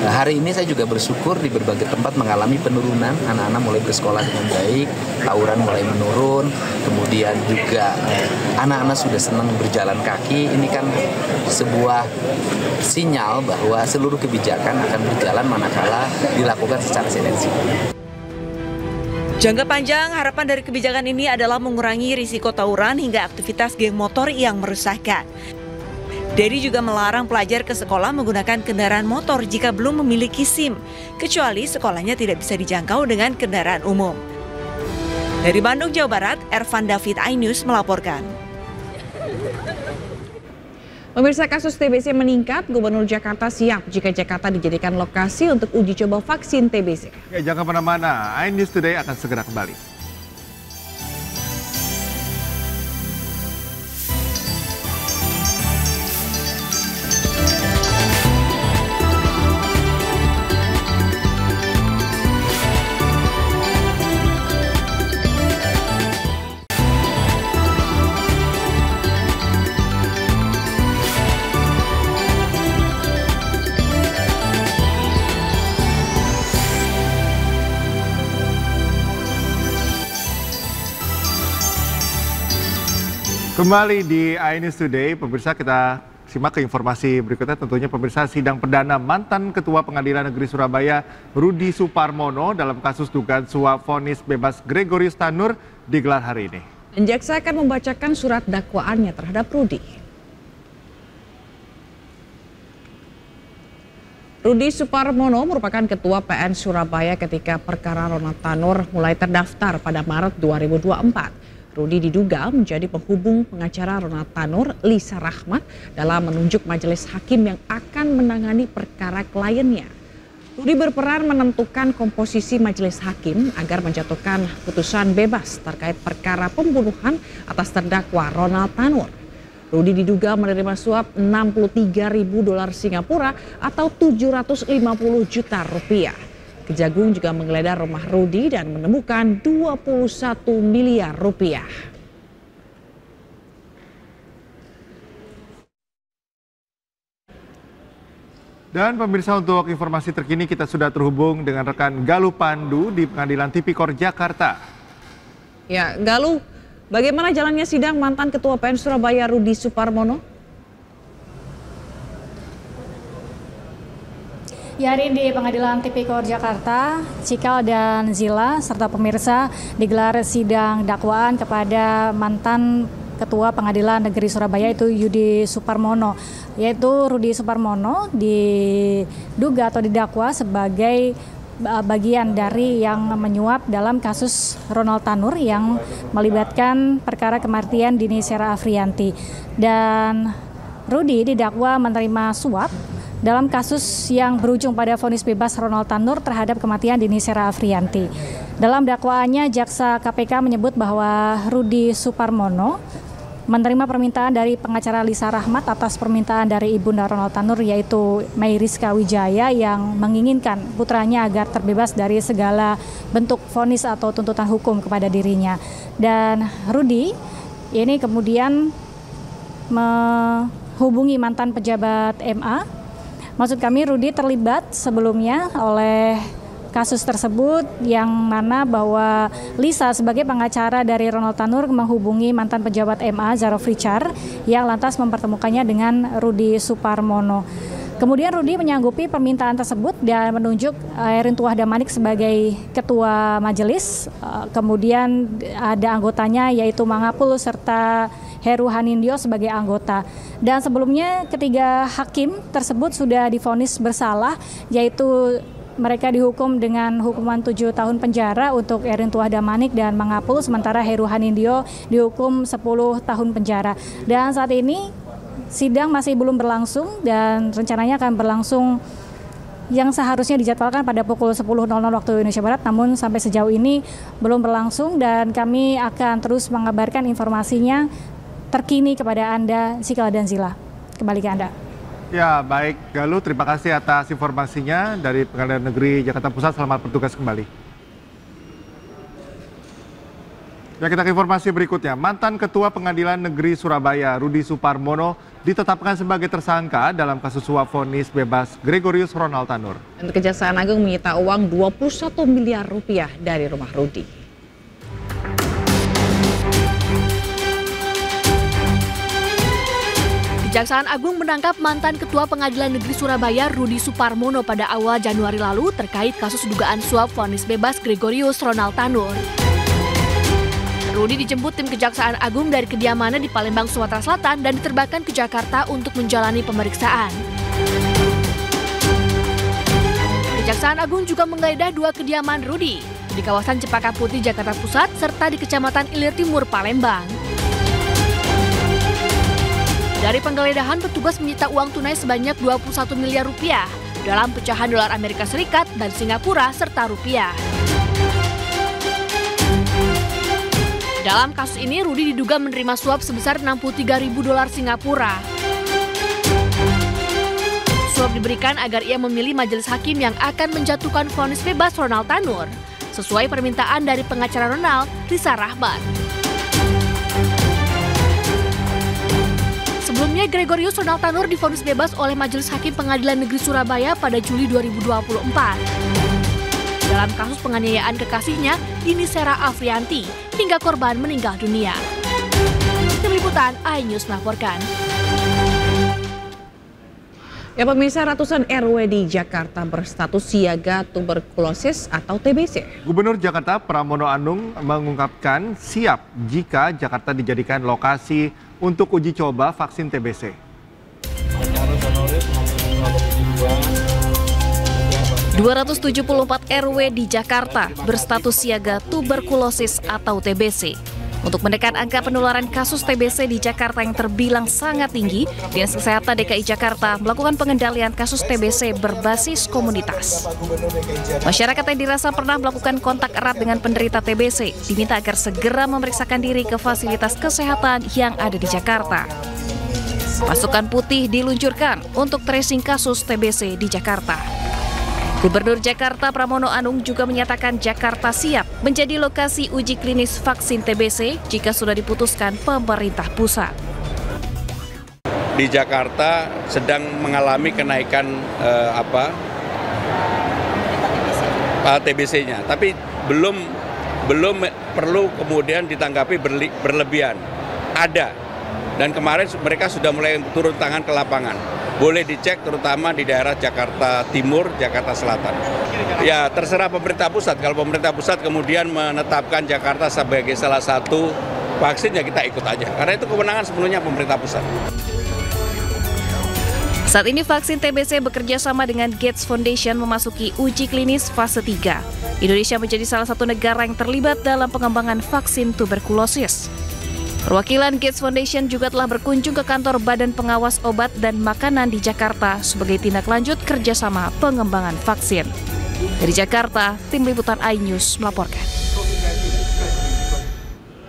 hari ini saya juga bersyukur di berbagai tempat mengalami penurunan, anak-anak mulai bersekolah dengan baik, tawuran mulai menurun, kemudian juga anak-anak sudah senang berjalan kaki. Ini kan sebuah sinyal bahwa seluruh kebijakan akan berjalan manakala dilakukan secara silensius. Jangka panjang, harapan dari kebijakan ini adalah mengurangi risiko tawuran hingga aktivitas geng motor yang meresahkan. Dedi juga melarang pelajar ke sekolah menggunakan kendaraan motor jika belum memiliki SIM, kecuali sekolahnya tidak bisa dijangkau dengan kendaraan umum. Dari Bandung, Jawa Barat, Ervan David, iNews melaporkan. Pemirsa, kasus TBC meningkat, Gubernur Jakarta siap jika Jakarta dijadikan lokasi untuk uji coba vaksin TBC. Ya, jangan kemana-mana, iNews Today akan segera kembali. Kembali di iNews Today, pemirsa, kita simak ke informasi berikutnya. Tentunya pemirsa, sidang perdana mantan Ketua Pengadilan Negeri Surabaya Rudi Suparmono dalam kasus dugaan suap vonis bebas Gregorius Tanur digelar hari ini. Jaksa akan membacakan surat dakwaannya terhadap Rudi. Rudi Suparmono merupakan Ketua PN Surabaya ketika perkara Ronald Tanur mulai terdaftar pada Maret 2024. Rudi diduga menjadi penghubung pengacara Ronald Tanur, Lisa Rahmat, dalam menunjuk majelis hakim yang akan menangani perkara kliennya. Rudi berperan menentukan komposisi majelis hakim agar menjatuhkan putusan bebas terkait perkara pembunuhan atas terdakwa Ronald Tanur. Rudi diduga menerima suap $63.000 Singapura atau 750 juta rupiah. Kejagung juga menggeledah rumah Rudi dan menemukan 21 miliar rupiah. Dan pemirsa, untuk informasi terkini kita sudah terhubung dengan rekan Galuh Pandu di Pengadilan Tipikor Jakarta. Ya, Galuh, bagaimana jalannya sidang mantan Ketua PN Surabaya Rudi Suparmono? Ya, hari ini di Pengadilan Tipikor Jakarta, Cikal dan Zila serta pemirsa digelar sidang dakwaan kepada mantan Ketua Pengadilan Negeri Surabaya itu Rudi Suparmono, yaitu Rudi Suparmono diduga atau didakwa sebagai bagian dari yang menyuap dalam kasus Ronald Tanur yang melibatkan perkara kematian Dini Sera Afriyanti. Dan Rudi didakwa menerima suap dalam kasus yang berujung pada vonis bebas Ronald Tanur terhadap kematian Dini Sera Afriyanti. Dalam dakwaannya, jaksa KPK menyebut bahwa Rudi Suparmono menerima permintaan dari pengacara Lisa Rahmat atas permintaan dari ibunda Ronald Tanur, yaitu Mei Rizka Wijaya, yang menginginkan putranya agar terbebas dari segala bentuk vonis atau tuntutan hukum kepada dirinya. Dan Rudi ini kemudian menghubungi mantan pejabat MA. Maksud kami, Rudi terlibat sebelumnya oleh kasus tersebut, yang mana bahwa Lisa sebagai pengacara dari Ronald Tanur menghubungi mantan pejabat MA Zarof Richard yang lantas mempertemukannya dengan Rudi Suparmono. Kemudian Rudi menyanggupi permintaan tersebut dan menunjuk Erin Tuah Damanik sebagai ketua majelis. Kemudian ada anggotanya yaitu Mangapul serta Heru Hanindyo sebagai anggota. Dan sebelumnya ketiga hakim tersebut sudah divonis bersalah, yaitu mereka dihukum dengan hukuman 7 tahun penjara untuk Erin Tuah Damanik dan Mangapul, sementara Heru Hanindyo dihukum 10 tahun penjara. Dan saat ini sidang masih belum berlangsung dan rencananya akan berlangsung yang seharusnya dijadwalkan pada pukul 10.00 waktu Indonesia Barat, namun sampai sejauh ini belum berlangsung dan kami akan terus mengabarkan informasinya terkini kepada Anda, Cikal dan Zila. Kembali ke Anda. Ya, baik Galuh, terima kasih atas informasinya dari Pengadilan Negeri Jakarta Pusat. Selamat bertugas kembali. Ya, kita ke informasi berikutnya. Mantan Ketua Pengadilan Negeri Surabaya, Rudi Suparmono, ditetapkan sebagai tersangka dalam kasus suap vonis bebas Gregorius Ronald Tanur. Dan Kejaksaan Agung menyita uang 21 miliar rupiah dari rumah Rudi. Kejaksaan Agung menangkap mantan Ketua Pengadilan Negeri Surabaya Rudi Suparmono pada awal Januari lalu terkait kasus dugaan suap vonis bebas Gregorius Ronald Tanur. Rudi dijemput tim Kejaksaan Agung dari kediamannya di Palembang, Sumatera Selatan dan diterbangkan ke Jakarta untuk menjalani pemeriksaan. Kejaksaan Agung juga menggeledah 2 kediaman Rudi di kawasan Cempaka Putih, Jakarta Pusat, serta di Kecamatan Ilir Timur, Palembang. Dari penggeledahan, petugas menyita uang tunai sebanyak 21 miliar rupiah dalam pecahan dolar Amerika Serikat dan Singapura serta rupiah. Dalam kasus ini, Rudi diduga menerima suap sebesar 63.000 dolar Singapura. Suap diberikan agar ia memilih majelis hakim yang akan menjatuhkan vonis bebas Ronald Tanur, sesuai permintaan dari pengacara Ronald, Risa Rahmat. Sebelumnya, Gregorius Ronald Tanur divonis bebas oleh Majelis Hakim Pengadilan Negeri Surabaya pada Juli 2024. Dalam kasus penganiayaan kekasihnya, Dini Sera Afrianti, hingga korban meninggal dunia. Tim Liputan iNews melaporkan. Ya, pemirsa, ratusan RW di Jakarta berstatus siaga tuberkulosis atau TBC. Gubernur Jakarta Pramono Anung mengungkapkan siap jika Jakarta dijadikan lokasi untuk uji coba vaksin TBC. 274 RW di Jakarta berstatus siaga tuberkulosis atau TBC. Untuk menekan angka penularan kasus TBC di Jakarta yang terbilang sangat tinggi, Dinas Kesehatan DKI Jakarta melakukan pengendalian kasus TBC berbasis komunitas. Masyarakat yang dirasa pernah melakukan kontak erat dengan penderita TBC diminta agar segera memeriksakan diri ke fasilitas kesehatan yang ada di Jakarta. Pasukan putih diluncurkan untuk tracing kasus TBC di Jakarta. Gubernur Jakarta Pramono Anung juga menyatakan Jakarta siap menjadi lokasi uji klinis vaksin TBC jika sudah diputuskan pemerintah pusat. Di Jakarta sedang mengalami kenaikan TBC-nya, tapi belum perlu kemudian ditanggapi berlebihan. Ada, dan kemarin mereka sudah mulai turun tangan ke lapangan. Boleh dicek terutama di daerah Jakarta Timur, Jakarta Selatan. Ya, terserah pemerintah pusat. Kalau pemerintah pusat kemudian menetapkan Jakarta sebagai salah satu vaksin, ya kita ikut aja. Karena itu kewenangan sepenuhnya pemerintah pusat. Saat ini vaksin TBC bekerja sama dengan Gates Foundation memasuki uji klinis fase 3. Indonesia menjadi salah satu negara yang terlibat dalam pengembangan vaksin tuberkulosis. Perwakilan Gates Foundation juga telah berkunjung ke kantor Badan Pengawas Obat dan Makanan di Jakarta sebagai tindak lanjut kerjasama pengembangan vaksin. Dari Jakarta, Tim Liputan iNews melaporkan.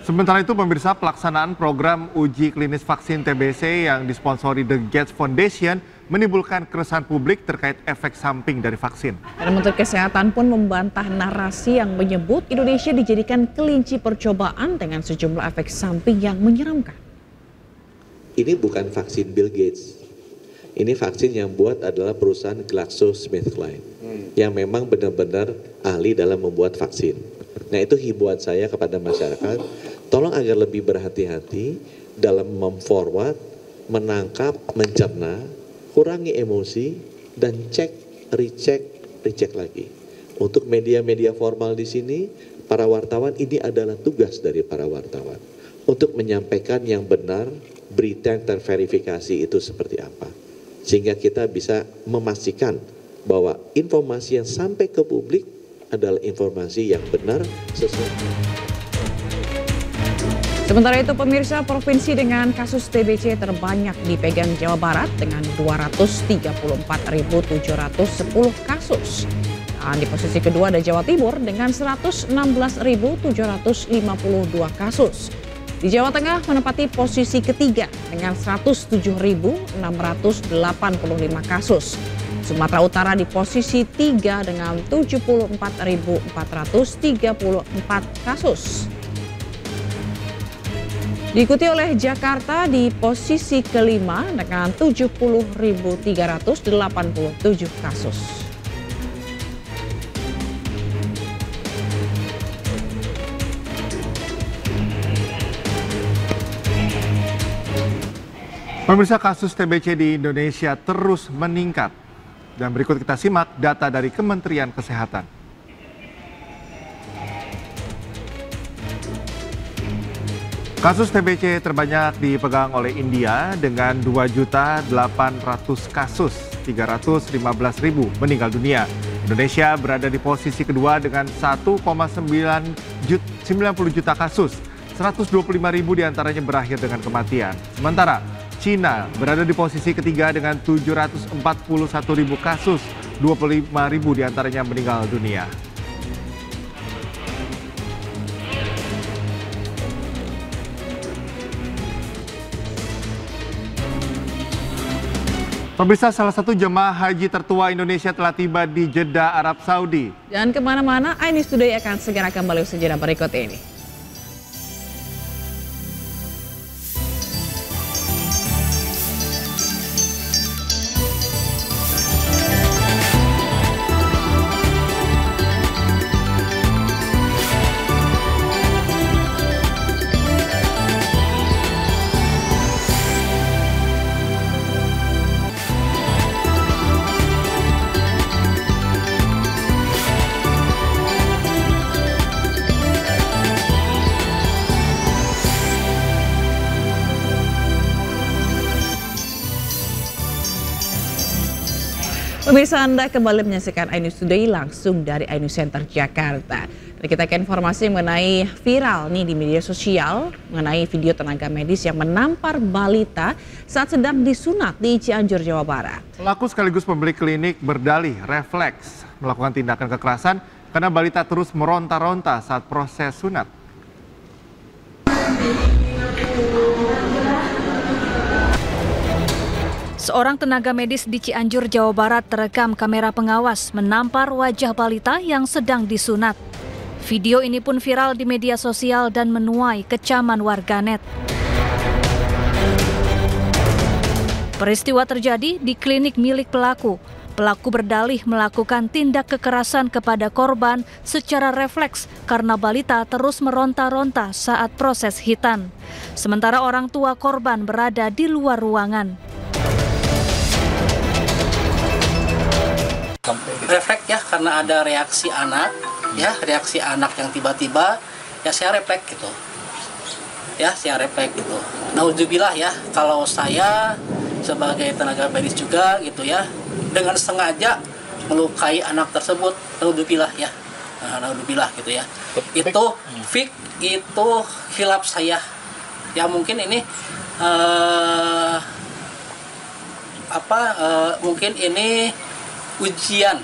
Sementara itu, pemirsa, pelaksanaan program uji klinis vaksin TBC yang disponsori The Gates Foundation menimbulkan keresahan publik terkait efek samping dari vaksin. Dan Menteri Kesehatan pun membantah narasi yang menyebut Indonesia dijadikan kelinci percobaan dengan sejumlah efek samping yang menyeramkan. Ini bukan vaksin Bill Gates. Ini vaksin yang buat adalah perusahaan GlaxoSmithKline yang memang benar-benar ahli dalam membuat vaksin. Nah, itu himbauan saya kepada masyarakat, tolong agar lebih berhati-hati dalam memforward, menangkap, mencerna, kurangi emosi, dan recheck lagi. Untuk media-media formal di sini, para wartawan, ini adalah tugas dari para wartawan untuk menyampaikan yang benar, berita yang terverifikasi itu seperti apa. Sehingga kita bisa memastikan bahwa informasi yang sampai ke publik adalah informasi yang benar sesuai. Sementara itu pemirsa, provinsi dengan kasus TBC terbanyak dipegang Jawa Barat dengan 234.710 kasus. Dan di posisi kedua ada Jawa Timur dengan 116.752 kasus. Di Jawa Tengah menempati posisi ketiga dengan 107.685 kasus. Sumatera Utara di posisi 3 dengan 74.434 kasus. Diikuti oleh Jakarta di posisi kelima dengan 70.387 kasus. Pemirsa, kasus TBC di Indonesia terus meningkat. Dan berikut kita simak data dari Kementerian Kesehatan. Kasus TBC terbanyak dipegang oleh India dengan 2.800 kasus, 315.000 meninggal dunia. Indonesia berada di posisi kedua dengan 1,90 juta kasus, 125.000 diantaranya berakhir dengan kematian. Sementara Cina berada di posisi ketiga dengan 741.000 kasus, 25.000 diantaranya meninggal dunia. Pemirsa, salah satu jemaah haji tertua Indonesia telah tiba di Jeddah, Arab Saudi. Dan kemana-mana, iNews Today akan segera kembali usaha jeda berikut ini. Pemirsa, Anda kembali menyaksikan iNews Today langsung dari iNews Center Jakarta. Dan kita ke informasi mengenai viral nih di media sosial mengenai video tenaga medis yang menampar balita saat sedang disunat di Cianjur, Jawa Barat. Pelaku sekaligus pemilik klinik berdalih refleks melakukan tindakan kekerasan karena balita terus meronta-ronta saat proses sunat. Seorang tenaga medis di Cianjur, Jawa Barat terekam kamera pengawas menampar wajah balita yang sedang disunat. Video ini pun viral di media sosial dan menuai kecaman warganet. Peristiwa terjadi di klinik milik pelaku. Pelaku berdalih melakukan tindak kekerasan kepada korban secara refleks karena balita terus meronta-ronta saat proses hitan. Sementara orang tua korban berada di luar ruangan. Refleks ya, karena ada reaksi anak ya, reaksi anak yang tiba-tiba ya saya refleks gitu. Ya, saya refleks gitu. Nauzubillah ya, kalau saya sebagai tenaga medis juga gitu ya, dengan sengaja melukai anak tersebut, nauzubillah ya. Nauzubillah gitu ya. Itu fik, itu khilaf saya. Ya mungkin ini mungkin ini ujian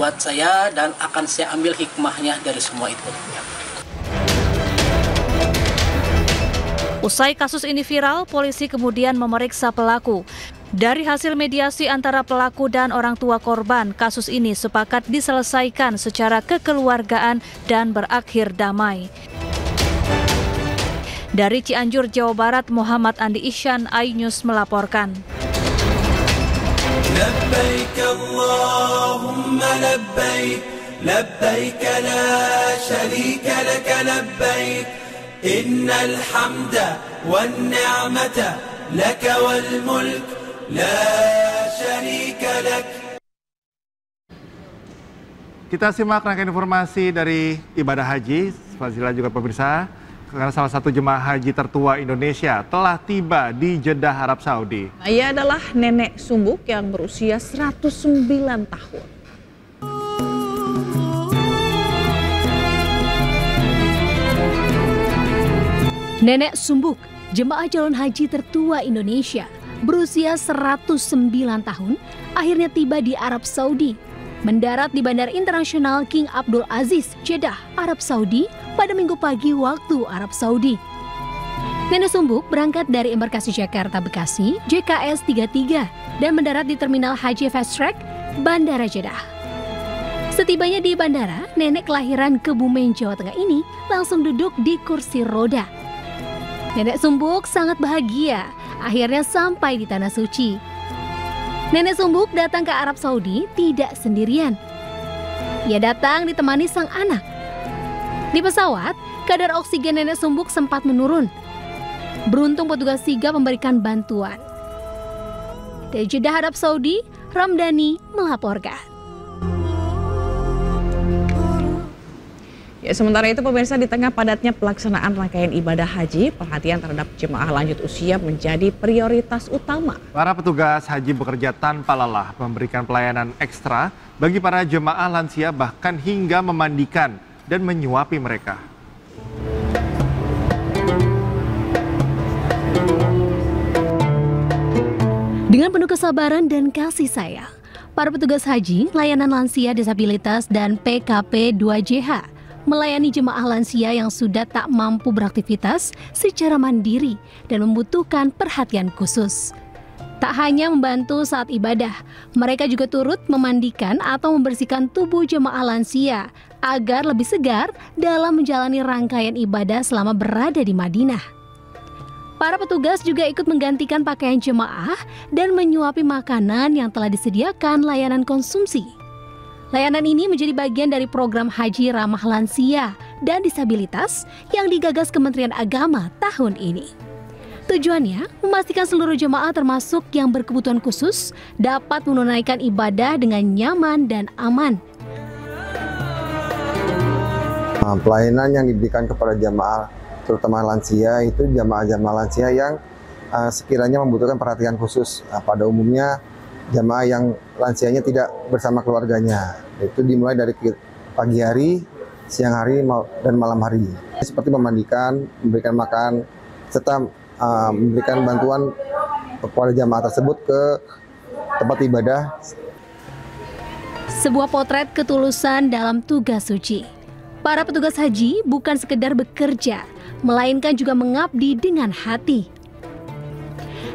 buat saya dan akan saya ambil hikmahnya dari semua itu. Usai kasus ini viral, polisi kemudian memeriksa pelaku. Dari hasil mediasi antara pelaku dan orang tua korban, kasus ini sepakat diselesaikan secara kekeluargaan dan berakhir damai. Dari Cianjur, Jawa Barat, Muhammad Andi Isyan, iNews melaporkan. لبيك اللهم لبيك لبيك لا شريك لك لبيك إن الحمد والنعمة لك والملك لا شريك لك. Kita simak rangkaian informasi dari ibadah haji, Fazila juga pemirsa. Karena salah satu jemaah haji tertua Indonesia telah tiba di Jeddah, Arab Saudi. Ia adalah nenek Sumbuk yang berusia 109 tahun. Nenek Sumbuk, jemaah calon haji tertua Indonesia, berusia 109 tahun, akhirnya tiba di Arab Saudi. Mendarat di Bandara Internasional King Abdul Aziz, Jeddah, Arab Saudi pada Minggu pagi waktu Arab Saudi. Nenek Sumbuk berangkat dari embarkasi Jakarta Bekasi, JKS 33, dan mendarat di Terminal Haji Fast Track, Bandara Jeddah. Setibanya di bandara, nenek kelahiran Kebumen, Jawa Tengah ini langsung duduk di kursi roda. Nenek Sumbuk sangat bahagia akhirnya sampai di Tanah Suci. Nenek Sumbuk datang ke Arab Saudi tidak sendirian. Ia datang ditemani sang anak. Di pesawat, kadar oksigen Nenek Sumbuk sempat menurun. Beruntung petugas sigap memberikan bantuan. Dari Jeddah, Arab Saudi, Ramdhani melaporkan. Ya, sementara itu pemirsa, di tengah padatnya pelaksanaan rangkaian ibadah haji, perhatian terhadap jemaah lanjut usia menjadi prioritas utama. Para petugas haji bekerja tanpa lelah memberikan pelayanan ekstra bagi para jemaah lansia, bahkan hingga memandikan dan menyuapi mereka. Dengan penuh kesabaran dan kasih sayang, para petugas haji, layanan lansia disabilitas dan PKP 2JH melayani jemaah lansia yang sudah tak mampu beraktivitas secara mandiri dan membutuhkan perhatian khusus. Tak hanya membantu saat ibadah, mereka juga turut memandikan atau membersihkan tubuh jemaah lansia agar lebih segar dalam menjalani rangkaian ibadah selama berada di Madinah. Para petugas juga ikut menggantikan pakaian jemaah dan menyuapi makanan yang telah disediakan layanan konsumsi. Layanan ini menjadi bagian dari program haji ramah lansia dan disabilitas yang digagas Kementerian Agama tahun ini. Tujuannya memastikan seluruh jemaah termasuk yang berkebutuhan khusus dapat menunaikan ibadah dengan nyaman dan aman. Pelayanan yang diberikan kepada jamaah terutama lansia itu jamaah-jamaah lansia yang sekiranya membutuhkan perhatian khusus. Pada umumnya jamaah yang lansianya tidak bersama keluarganya, itu dimulai dari pagi hari, siang hari, dan malam hari. Seperti memandikan, memberikan makan, serta memberikan bantuan kepada jamaah tersebut ke tempat ibadah. Sebuah potret ketulusan dalam tugas suci. Para petugas haji bukan sekedar bekerja, melainkan juga mengabdi dengan hati.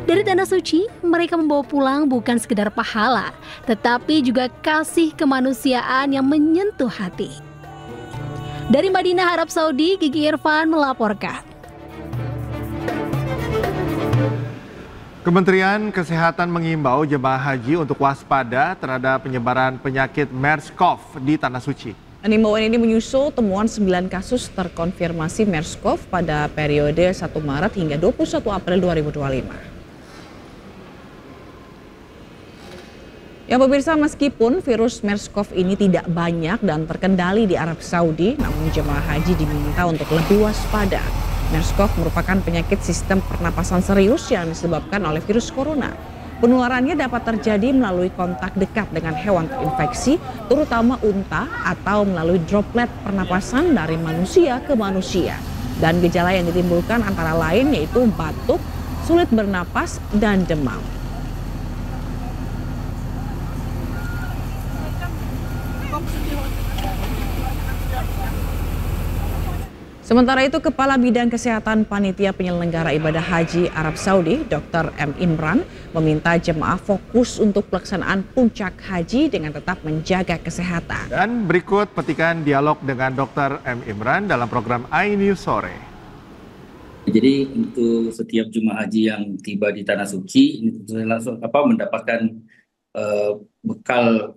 Dari Tanah Suci, mereka membawa pulang bukan sekedar pahala, tetapi juga kasih kemanusiaan yang menyentuh hati. Dari Madinah, Arab Saudi, Gigi Irfan melaporkan. Kementerian Kesehatan mengimbau jemaah haji untuk waspada terhadap penyebaran penyakit MERS-CoV di Tanah Suci. Himbauan ini menyusul temuan 9 kasus terkonfirmasi MERS-CoV pada periode 1 Maret hingga 21 April 2025. Ya pemirsa, meskipun virus MERS-CoV ini tidak banyak dan terkendali di Arab Saudi, namun jemaah haji diminta untuk lebih waspada. MERS-CoV merupakan penyakit sistem pernapasan serius yang disebabkan oleh virus corona. Penularannya dapat terjadi melalui kontak dekat dengan hewan terinfeksi, terutama unta, atau melalui droplet pernapasan dari manusia ke manusia. Dan gejala yang ditimbulkan antara lain yaitu batuk, sulit bernapas, dan demam. Sementara itu, Kepala Bidang Kesehatan Panitia Penyelenggara Ibadah Haji Arab Saudi, Dr. M. Imran, meminta jemaah fokus untuk pelaksanaan puncak haji dengan tetap menjaga kesehatan. Dan berikut petikan dialog dengan Dr. M. Imran dalam program iNews Sore. Jadi untuk setiap jemaah haji yang tiba di Tanah Suci, ini langsung mendapatkan bekal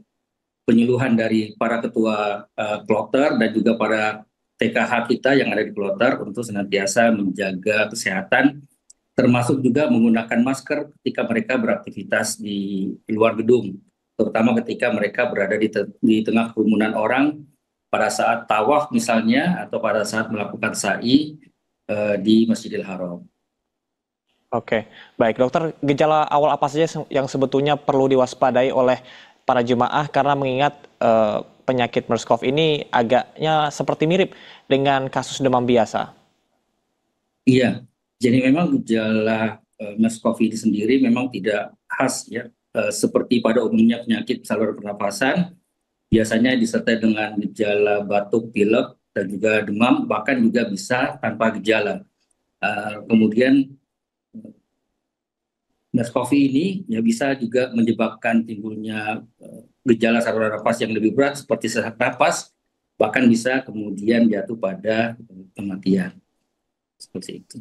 penyuluhan dari para ketua kloter dan juga para TKH kita yang ada di kloter untuk senantiasa menjaga kesehatan, termasuk juga menggunakan masker ketika mereka beraktivitas di luar gedung, terutama ketika mereka berada di tengah kerumunan orang pada saat tawaf misalnya, atau pada saat melakukan sa'i di Masjidil Haram. Oke, baik dokter, gejala awal apa saja yang sebetulnya perlu diwaspadai oleh para jemaah karena mengingat penyakit MERS-CoV ini agaknya seperti mirip dengan kasus demam biasa? Iya, jadi memang gejala MERS-CoV ini sendiri memang tidak khas ya, seperti pada umumnya penyakit saluran pernapasan, biasanya disertai dengan gejala batuk, pilek, dan juga demam, bahkan juga bisa tanpa gejala. Kemudian MERS-CoV ini ya bisa juga menyebabkan timbulnya gejala saluran nafas yang lebih berat seperti sesak napas, bahkan bisa kemudian jatuh pada kematian. Seperti itu.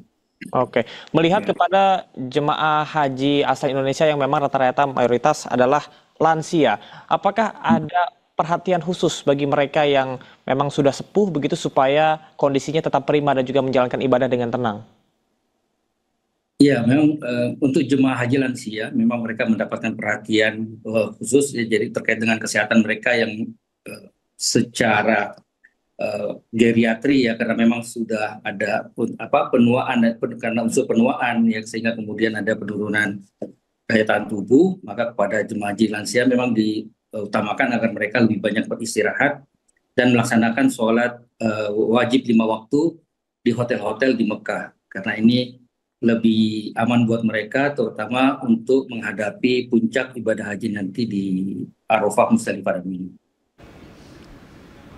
Oke, melihat kepada jemaah haji asal Indonesia yang memang rata-rata mayoritas adalah lansia, apakah ada perhatian khusus bagi mereka yang memang sudah sepuh begitu supaya kondisinya tetap prima dan juga menjalankan ibadah dengan tenang? Iya, memang untuk jemaah haji lansia, memang mereka mendapatkan perhatian khusus, ya, jadi terkait dengan kesehatan mereka yang secara geriatri ya, karena memang sudah ada penuaan karena unsur penuaan ya, sehingga kemudian ada penurunan daya tahan tubuh, maka kepada jemaah haji lansia memang diutamakan agar mereka lebih banyak beristirahat dan melaksanakan sholat wajib 5 waktu di hotel-hotel di Mekah, karena ini lebih aman buat mereka, terutama untuk menghadapi puncak ibadah haji nanti di Arafah Musdalifah dan Mina.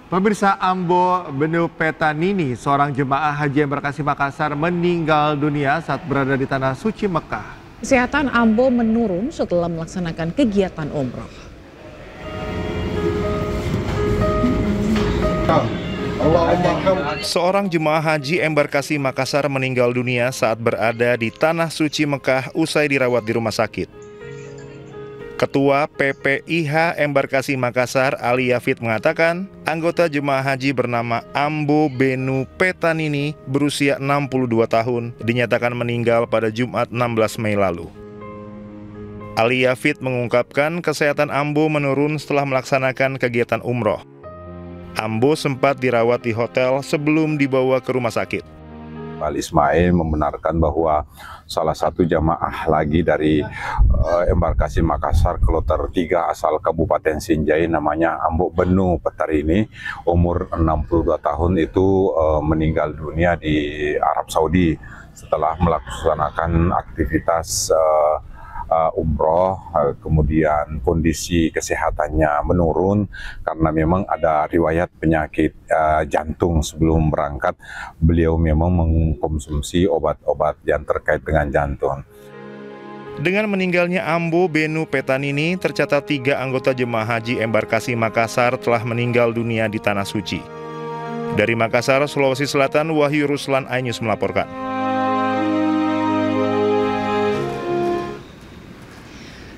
Pemirsa, Ambo Benu Petanini, seorang jemaah haji embarkasi Makassar, meninggal dunia saat berada di tanah suci Mekah. Kesehatan Ambo menurun setelah melaksanakan kegiatan umroh. Seorang jemaah haji embarkasi Makassar meninggal dunia saat berada di tanah suci Mekah usai dirawat di rumah sakit. Ketua PPIH Embarkasi Makassar, Ali Yafid, mengatakan anggota jemaah haji bernama Ambo Benu Petanini berusia 62 tahun dinyatakan meninggal pada Jumat 16 Mei lalu. Ali Yafid mengungkapkan kesehatan Ambo menurun setelah melaksanakan kegiatan umroh. Ambo sempat dirawat di hotel sebelum dibawa ke rumah sakit. Al Ismail membenarkan bahwa salah satu jamaah lagi dari embarkasi Makassar Kloter 3 asal Kabupaten Sinjai namanya Ambo Benu Petanini, umur 62 tahun itu meninggal dunia di Arab Saudi setelah melaksanakan aktivitas umroh, kemudian kondisi kesehatannya menurun karena memang ada riwayat penyakit jantung sebelum berangkat. Beliau memang mengkonsumsi obat-obat yang terkait dengan jantung. Dengan meninggalnya Ambo Benu Petanini, tercatat 3 anggota jemaah haji embarkasi Makassar telah meninggal dunia di Tanah Suci. Dari Makassar, Sulawesi Selatan, Wahyu Ruslan, iNews melaporkan.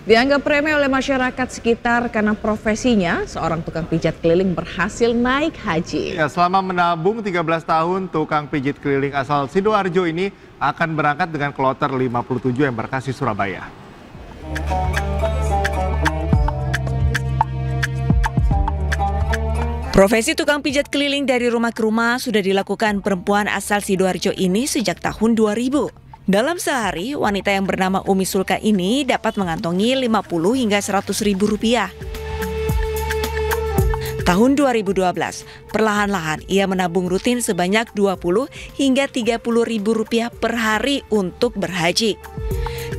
Dianggap remeh oleh masyarakat sekitar karena profesinya, seorang tukang pijat keliling berhasil naik haji. Ya, selama menabung 13 tahun, tukang pijit keliling asal Sidoarjo ini akan berangkat dengan kloter 57 embarkasi Surabaya. Profesi tukang pijat keliling dari rumah ke rumah sudah dilakukan perempuan asal Sidoarjo ini sejak tahun 2000. Dalam sehari, wanita yang bernama Umi Sulka ini dapat mengantongi 50 hingga 100 ribu rupiah. Tahun 2012, perlahan-lahan ia menabung rutin sebanyak 20 hingga 30 ribu rupiah per hari untuk berhaji.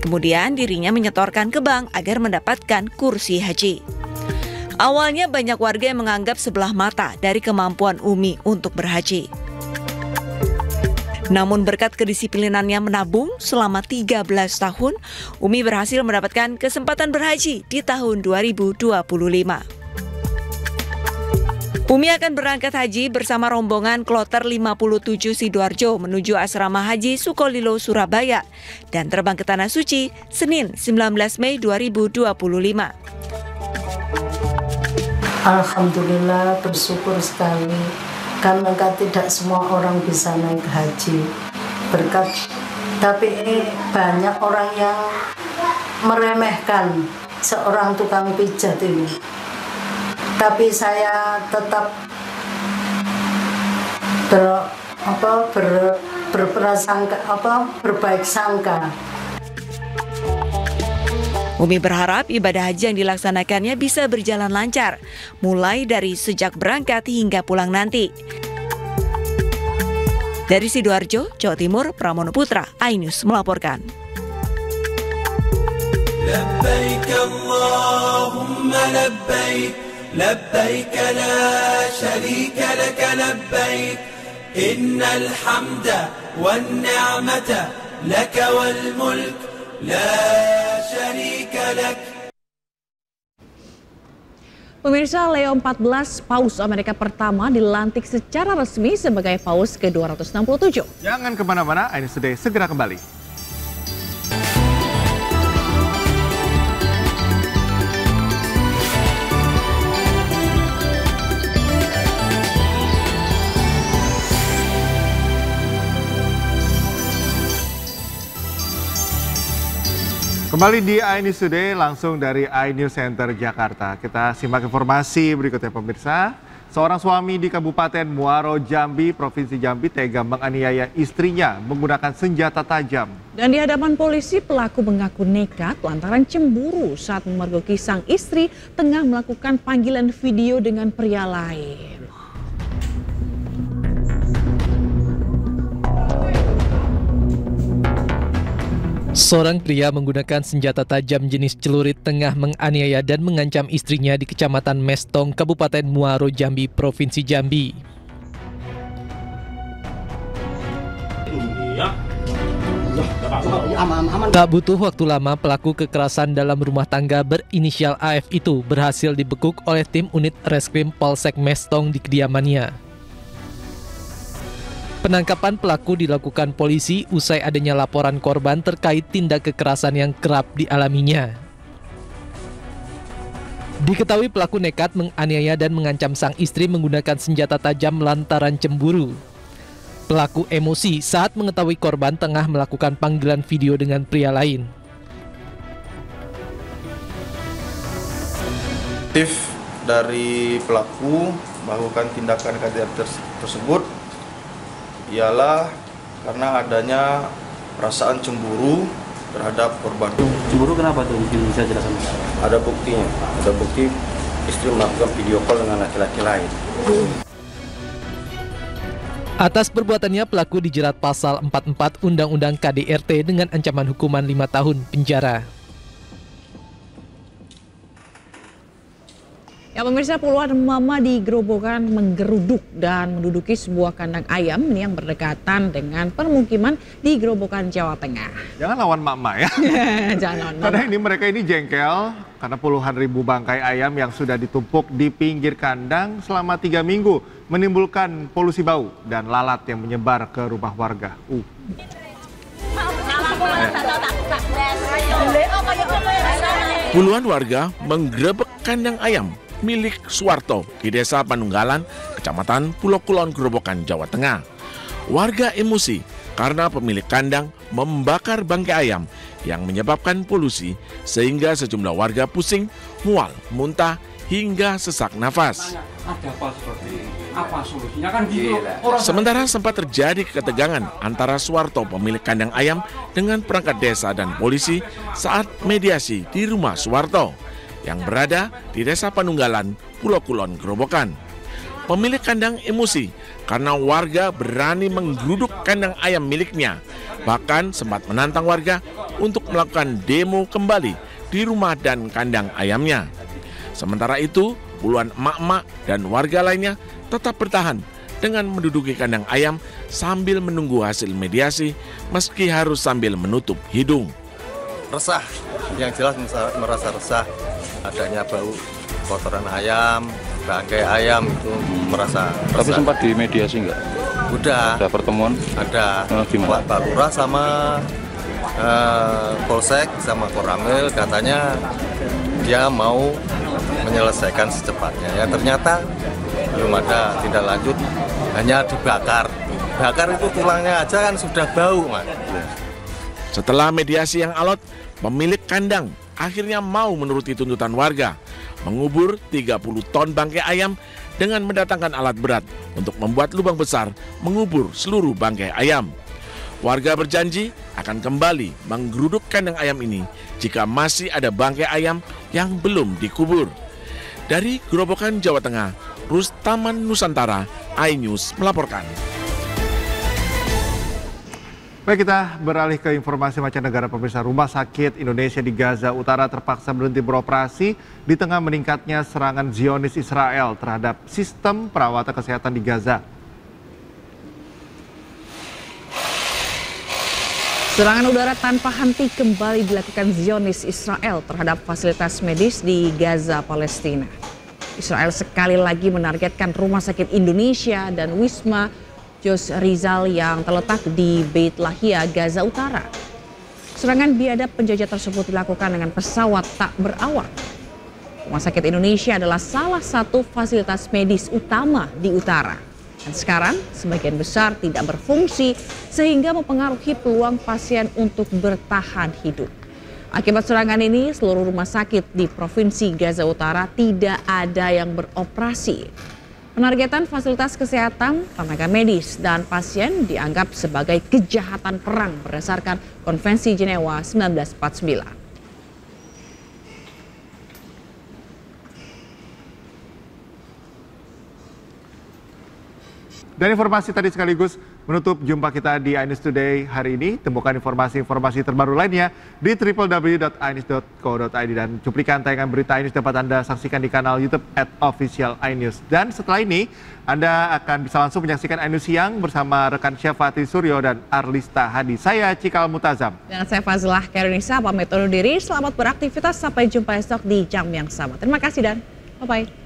Kemudian dirinya menyetorkan ke bank agar mendapatkan kursi haji. Awalnya banyak warga yang menganggap sebelah mata dari kemampuan Umi untuk berhaji. Namun berkat kedisiplinannya menabung selama 13 tahun, Umi berhasil mendapatkan kesempatan berhaji di tahun 2025. Umi akan berangkat haji bersama rombongan kloter 57 Sidoarjo menuju asrama haji Sukolilo, Surabaya, dan terbang ke Tanah Suci Senin 19 Mei 2025. Alhamdulillah, bersyukur sekali. Karena tidak semua orang bisa naik haji berkat, tapi banyak orang yang meremehkan seorang tukang pijat ini. Tapi saya tetap berbaik sangka. Umi berharap ibadah haji yang dilaksanakannya bisa berjalan lancar, mulai dari sejak berangkat hingga pulang nanti. Dari Sidoarjo, Jawa Timur, Pramono Putra, iNews melaporkan. لبيك اللهم لبيك لبيك لا شريك لك لبيك إن الحمد والنعمة لك والملك لا شريك لك. Pemirsa, Leo XIV, Paus Amerika pertama, dilantik secara resmi sebagai Paus ke-267. Jangan kemana-mana, iNews Today segera kembali. Kembali di iNews Today langsung dari iNews Center Jakarta. Kita simak informasi berikutnya pemirsa. Seorang suami di Kabupaten Muaro Jambi, Provinsi Jambi tega menganiaya istrinya menggunakan senjata tajam. Dan di hadapan polisi pelaku mengaku nekat lantaran cemburu saat memergoki sang istri tengah melakukan panggilan video dengan pria lain. Seorang pria menggunakan senjata tajam jenis celurit tengah menganiaya dan mengancam istrinya di Kecamatan Mestong, Kabupaten Muaro Jambi, Provinsi Jambi. Tak butuh waktu lama, pelaku kekerasan dalam rumah tangga berinisial AF itu berhasil dibekuk oleh tim unit Reskrim Polsek Mestong di kediamannya. Penangkapan pelaku dilakukan polisi usai adanya laporan korban terkait tindak kekerasan yang kerap dialaminya. Diketahui pelaku nekat menganiaya dan mengancam sang istri menggunakan senjata tajam lantaran cemburu. Pelaku emosi saat mengetahui korban tengah melakukan panggilan video dengan pria lain. Motif dari pelaku melakukan tindakan kejahatan tersebut ialah karena adanya perasaan cemburu terhadap korban. Cemburu kenapa tuh? Mungkin bisa jelaskan? Ada buktinya. Ada bukti istri melakukan video call dengan laki-laki lain. Atas perbuatannya pelaku dijerat pasal 44 Undang-Undang KDRT dengan ancaman hukuman 5 tahun penjara. Ya pemirsa, puluhan mama di Grobogan menggeruduk dan menduduki sebuah kandang ayam yang berdekatan dengan permukiman di Grobogan, Jawa Tengah. Jangan lawan mak-mak ya. Jangan lawan Karena mereka ini jengkel karena puluhan ribu bangkai ayam yang sudah ditumpuk di pinggir kandang selama 3 minggu menimbulkan polusi bau dan lalat yang menyebar ke rumah warga. Puluhan warga menggerebek kandang ayam milik Suwarto di Desa Panunggalan, Kecamatan Pulau Kulon, Grobogan, Jawa Tengah. Warga emosi karena pemilik kandang membakar bangkai ayam yang menyebabkan polusi sehingga sejumlah warga pusing, mual, muntah, hingga sesak nafas. Apa solusinya kan gitu. Sementara sempat terjadi ketegangan antara Suwarto pemilik kandang ayam dengan perangkat desa dan polisi saat mediasi di rumah Suwarto yang berada di Desa Panunggalan, Pulau Kulon, Grobogan. Pemilik kandang emosi karena warga berani menggeruduk kandang ayam miliknya, bahkan sempat menantang warga untuk melakukan demo kembali di rumah dan kandang ayamnya. Sementara itu, puluhan emak-emak dan warga lainnya tetap bertahan dengan menduduki kandang ayam sambil menunggu hasil mediasi meski harus sambil menutup hidung. Resah, yang jelas merasa resah adanya bau kotoran ayam, bangkai ayam itu merasa resah. Tapi sempat dimediasi enggak? Udah. Ada pertemuan? Ada. Gimana? Pak Lurah sama Polsek sama Koramil katanya dia mau menyelesaikan secepatnya. Ya ternyata belum ada tindak lanjut, hanya dibakar. Bakar itu tulangnya aja kan sudah bau, Mas. Setelah mediasi yang alot, pemilik kandang akhirnya mau menuruti tuntutan warga, mengubur 30 ton bangkai ayam dengan mendatangkan alat berat untuk membuat lubang besar mengubur seluruh bangkai ayam. Warga berjanji akan kembali menggeruduk kandang ayam ini jika masih ada bangkai ayam yang belum dikubur. Dari Grobogan, Jawa Tengah, Rustaman Nusantara, iNews melaporkan. Baik, kita beralih ke informasi mancanegara pemirsa. Rumah sakit Indonesia di Gaza Utara terpaksa berhenti beroperasi di tengah meningkatnya serangan Zionis Israel terhadap sistem perawatan kesehatan di Gaza. Serangan udara tanpa henti kembali dilakukan Zionis Israel terhadap fasilitas medis di Gaza, Palestina. Israel sekali lagi menargetkan Rumah Sakit Indonesia dan Wisma Jos Rizal yang terletak di Beit Lahia, Gaza Utara. Serangan biadab penjajah tersebut dilakukan dengan pesawat tak berawak. Rumah Sakit Indonesia adalah salah satu fasilitas medis utama di utara. Dan sekarang sebagian besar tidak berfungsi sehingga mempengaruhi peluang pasien untuk bertahan hidup. Akibat serangan ini, seluruh rumah sakit di Provinsi Gaza Utara tidak ada yang beroperasi. Penargetan fasilitas kesehatan, tenaga medis, dan pasien dianggap sebagai kejahatan perang berdasarkan Konvensi Jenewa 1949. Dan informasi tadi sekaligus menutup jumpa kita di iNews Today hari ini. Temukan informasi-informasi terbaru lainnya di www.inews.co.id dan cuplikan tayangan berita iNews dapat Anda saksikan di kanal YouTube @official_inews. Dan setelah ini Anda akan bisa langsung menyaksikan iNews Siang bersama rekan chef Fatih Suryo dan Arlista Hadi. Saya Cikal Mutazam. Dan saya Fazlah Kairunisa pamit undur diri. Selamat beraktivitas, sampai jumpa esok di jam yang sama. Terima kasih dan bye-bye.